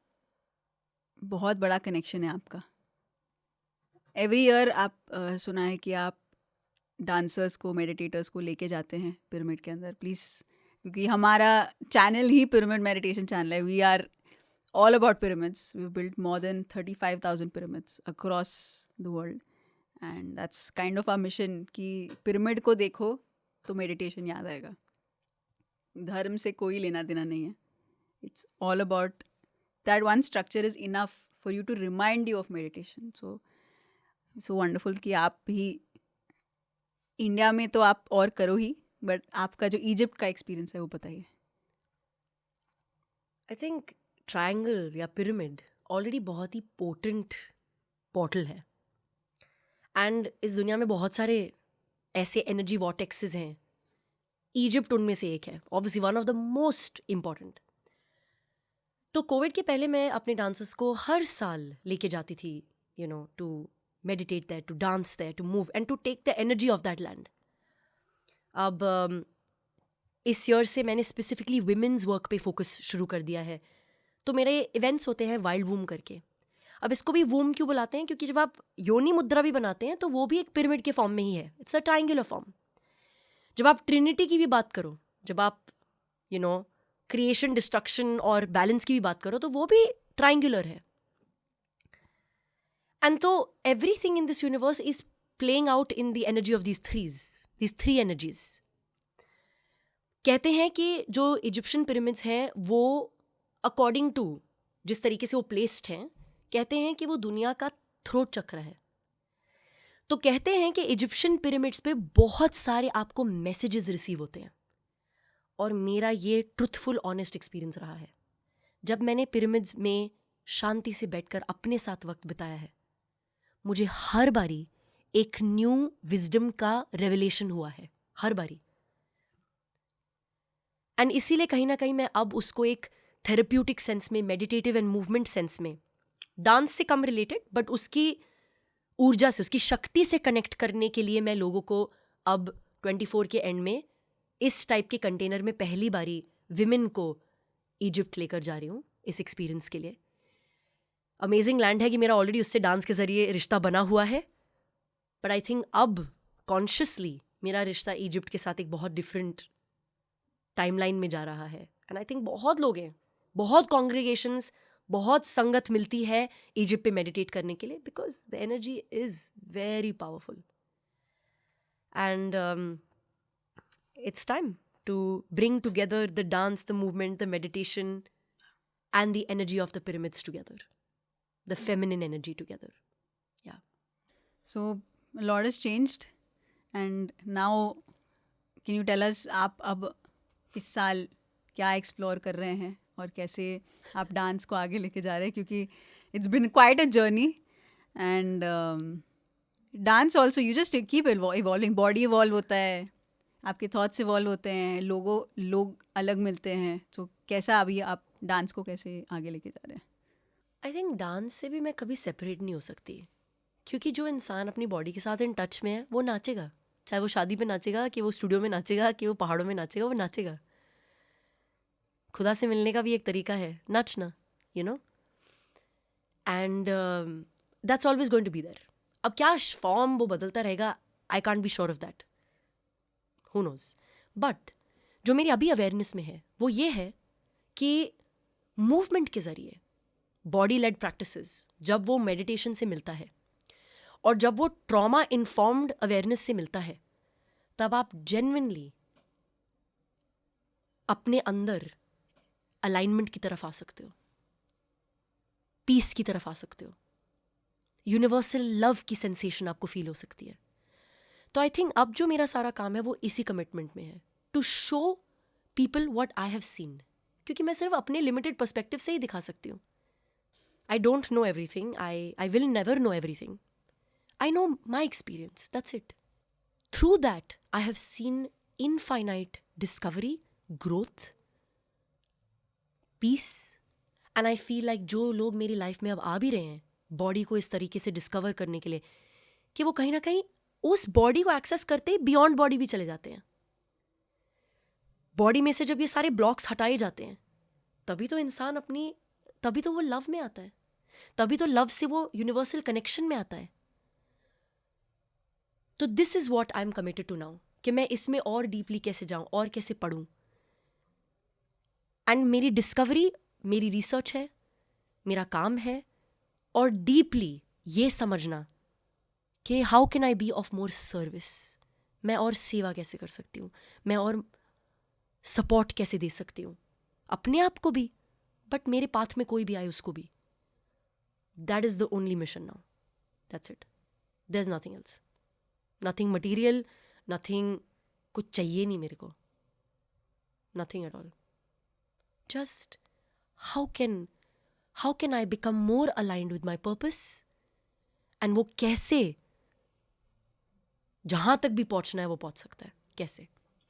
बहुत बड़ा कनेक्शन है आपका. एवरी ईयर आप सुना है कि आप डांसर्स को, मेडिटेटर्स को लेके जाते हैं पिरामिड के अंदर. प्लीज़, क्योंकि हमारा चैनल ही पिरामिड मेडिटेशन चैनल है. We are all about pyramids. We built more than 35,000 pyramids across the world, and that's kind of our mission कि पिरामिड को देखो तो मेडिटेशन याद आएगा. धर्म से कोई लेना देना नहीं है. It's all about that one structure is enough for you to remind you of meditation. So wonderful कि आप भी इंडिया में तो आप और करो ही, बट आपका जो इजिप्ट का एक्सपीरियंस है वो बताइए. आई थिंक ट्रायंगल या पिरामिड ऑलरेडी बहुत ही पोटेंट पोर्टल है. एंड इस दुनिया में बहुत सारे ऐसे एनर्जी वॉर्टेक्सेस हैं. इजिप्ट उनमें से एक है, obviously one of the most important. तो कोविड के पहले मैं अपने डांसर्स को हर साल लेके जाती थी, to meditate there, to dance there, to move and to take the energy of that land. अब इस ईयर से मैंने स्पेसिफिकली विमेंस वर्क पे फोकस शुरू कर दिया है. तो मेरे इवेंट्स होते हैं वाइल्ड वूम करके. अब इसको भी वूम क्यों बुलाते हैं? क्योंकि जब आप योनि मुद्रा भी बनाते हैं तो वो भी एक पिरामिड के फॉर्म में ही है. It's a triangular form. जब आप ट्रिनिटी की भी बात करो, जब आप क्रिएशन, डिस्ट्रक्शन और बैलेंस की भी बात करो, तो वो भी ट्रायंगुलर है. And so everything in this universe is playing out in the energy of these three energies. कहते हैं कि जो इजिप्शियन पिरामिड्स हैं वो अकॉर्डिंग टू जिस तरीके से वो प्लेस्ड हैं, कहते हैं कि वो दुनिया का थ्रोट चक्र है. तो कहते हैं कि इजिप्शियन पिरामिड्स पे बहुत सारे आपको मैसेजेस रिसीव होते हैं. और मेरा ये ट्रुथफुल ऑनेस्ट एक्सपीरियंस रहा है. जब मैंने पिरामिड्स में शांति से बैठकर अपने साथ वक्त बिताया है, मुझे हर बारी एक न्यू विजडम का रेवलेशन हुआ है, हर बारी. एंड इसीलिए कहीं ना कहीं मैं अब उसको एक थेरेप्यूटिक सेंस में, मेडिटेटिव एंड मूवमेंट सेंस में, डांस से कम रिलेटेड बट उसकी ऊर्जा से, उसकी शक्ति से कनेक्ट करने के लिए मैं लोगों को अब 24 के एंड में इस टाइप के कंटेनर में पहली बारी विमेन को इजिप्ट लेकर जा रही हूँ इस एक्सपीरियंस के लिए. अमेजिंग लैंड है कि मेरा ऑलरेडी उससे डांस के ज़रिए रिश्ता बना हुआ है, बट आई थिंक अब कॉन्शियसली मेरा रिश्ता इजिप्ट के साथ एक बहुत डिफरेंट टाइमलाइन में जा रहा है. एंड आई थिंक बहुत लोग हैं, बहुत कॉन्ग्रीगेशंस, बहुत संगत मिलती है इजिप्ट पे मेडिटेट करने के लिए, because the energy is very powerful. And it's time to bring together the dance, the movement, the meditation, and the energy of the pyramids together, the feminine energy together. Yeah. So a lot has changed, and now can you tell us आप अब इस साल क्या explore कर रहे हैं और कैसे आप डांस को आगे लेके जा रहे हैं, क्योंकि it's been quite a journey, and dance also you just keep evolving, body evolve होता है, आपके थॉट्स इवॉल्व होते हैं, लोग अलग मिलते हैं. तो कैसा अभी आप डांस को कैसे आगे लेके जा रहे हैं? आई थिंक डांस से भी मैं कभी सेपरेट नहीं हो सकती, क्योंकि जो इंसान अपनी बॉडी के साथ इन टच में है वो नाचेगा. चाहे वो शादी पे नाचेगा, कि वो स्टूडियो में नाचेगा, कि वो पहाड़ों में नाचेगा, वो नाचेगा. खुदा से मिलने का भी एक तरीका है नाचना, you know. And that's always going to be there. अब क्या फॉर्म वो बदलता रहेगा, I can't be sure of that. Who knows? But जो मेरी अभी अवेयरनेस में है वो ये है कि मूवमेंट के ज़रिए बॉडी लेड प्रैक्टिसेस जब वो मेडिटेशन से मिलता है और जब वो ट्रॉमा इन्फॉर्म्ड अवेयरनेस से मिलता है, तब आप जेन्युइनली अपने अंदर अलाइनमेंट की तरफ आ सकते हो, पीस की तरफ आ सकते हो, यूनिवर्सल लव की सेंसेशन आपको फील हो सकती है. तो आई थिंक अब जो मेरा सारा काम है वो इसी कमिटमेंट में है, to show people what I have seen, क्योंकि मैं सिर्फ अपने लिमिटेड पर्सपेक्टिव से ही दिखा सकती हूँ. I don't know everything, I will never know everything. I know my experience, that's it. Through that I have seen infinite discovery, growth, peace. And I feel like जो लोग मेरी लाइफ में अब आ भी रहे हैं बॉडी को इस तरीके से डिस्कवर करने के लिए, कि वो कहीं ना कहीं उस बॉडी को एक्सेस करते ही बियॉन्ड बॉडी भी चले जाते हैं. बॉडी में से जब ये सारे ब्लॉक्स हटाए जाते हैं, तभी तो इंसान तभी तो वो लव में आता है, तभी तो लव से वो यूनिवर्सल कनेक्शन में आता है. तो this is what I am committed to now, कि मैं इसमें और डीपली कैसे जाऊं और कैसे पढ़ूं. एंड मेरी डिस्कवरी, मेरी रिसर्च है, मेरा काम है, और डीपली ये समझना कि how can I be of more service. मैं और सेवा कैसे कर सकती हूँ, मैं और सपोर्ट कैसे दे सकती हूँ अपने आप को भी, बट मेरे पाथ में कोई भी आए उसको भी. That is the only mission now, that's it. There is nothing else, nothing material, nothing, कुछ चाहिए नहीं मेरे को, nothing at all. Just how can I become more aligned with my purpose, and वो कैसे जहाँ तक भी पहुँचना है वो पहुँच सकता है, कैसे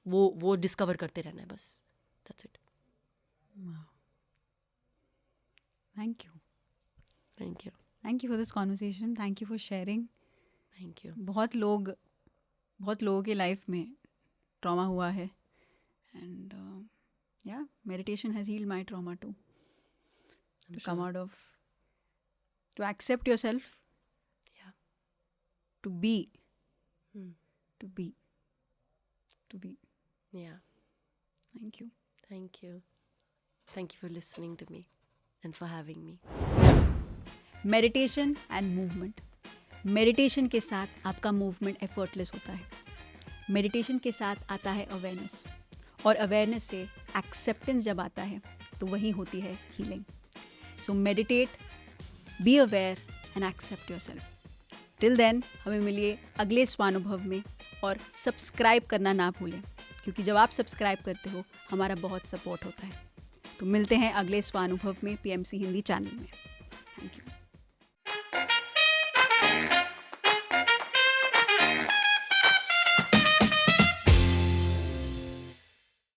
वो डिस्कवर करते रहना है बस. That's it. Thank you. Thank you. Thank you for this conversation. Thank you for sharing. Thank you. बहुत लोगों के लाइफ में ट्रॉमा हुआ है, and yeah meditation has healed my trauma too. To come out of, to accept yourself, Yeah. to be, Hmm. to be. Yeah. Thank you. Thank you. Thank you for listening to me and for having me. Meditation and movement. Meditation के साथ आपका movement effortless होता है। Meditation के साथ आता है awareness, और अवेयरनेस से एक्सेप्टेंस जब आता है तो वही होती है healing. So meditate, be aware and accept yourself. Till then हमें मिलिए अगले स्वानुभव में, और सब्सक्राइब करना ना भूलें, क्योंकि जब आप सब्सक्राइब करते हो हमारा बहुत सपोर्ट होता है। तो मिलते हैं अगले स्वानुभव में PMC हिंदी चैनल में।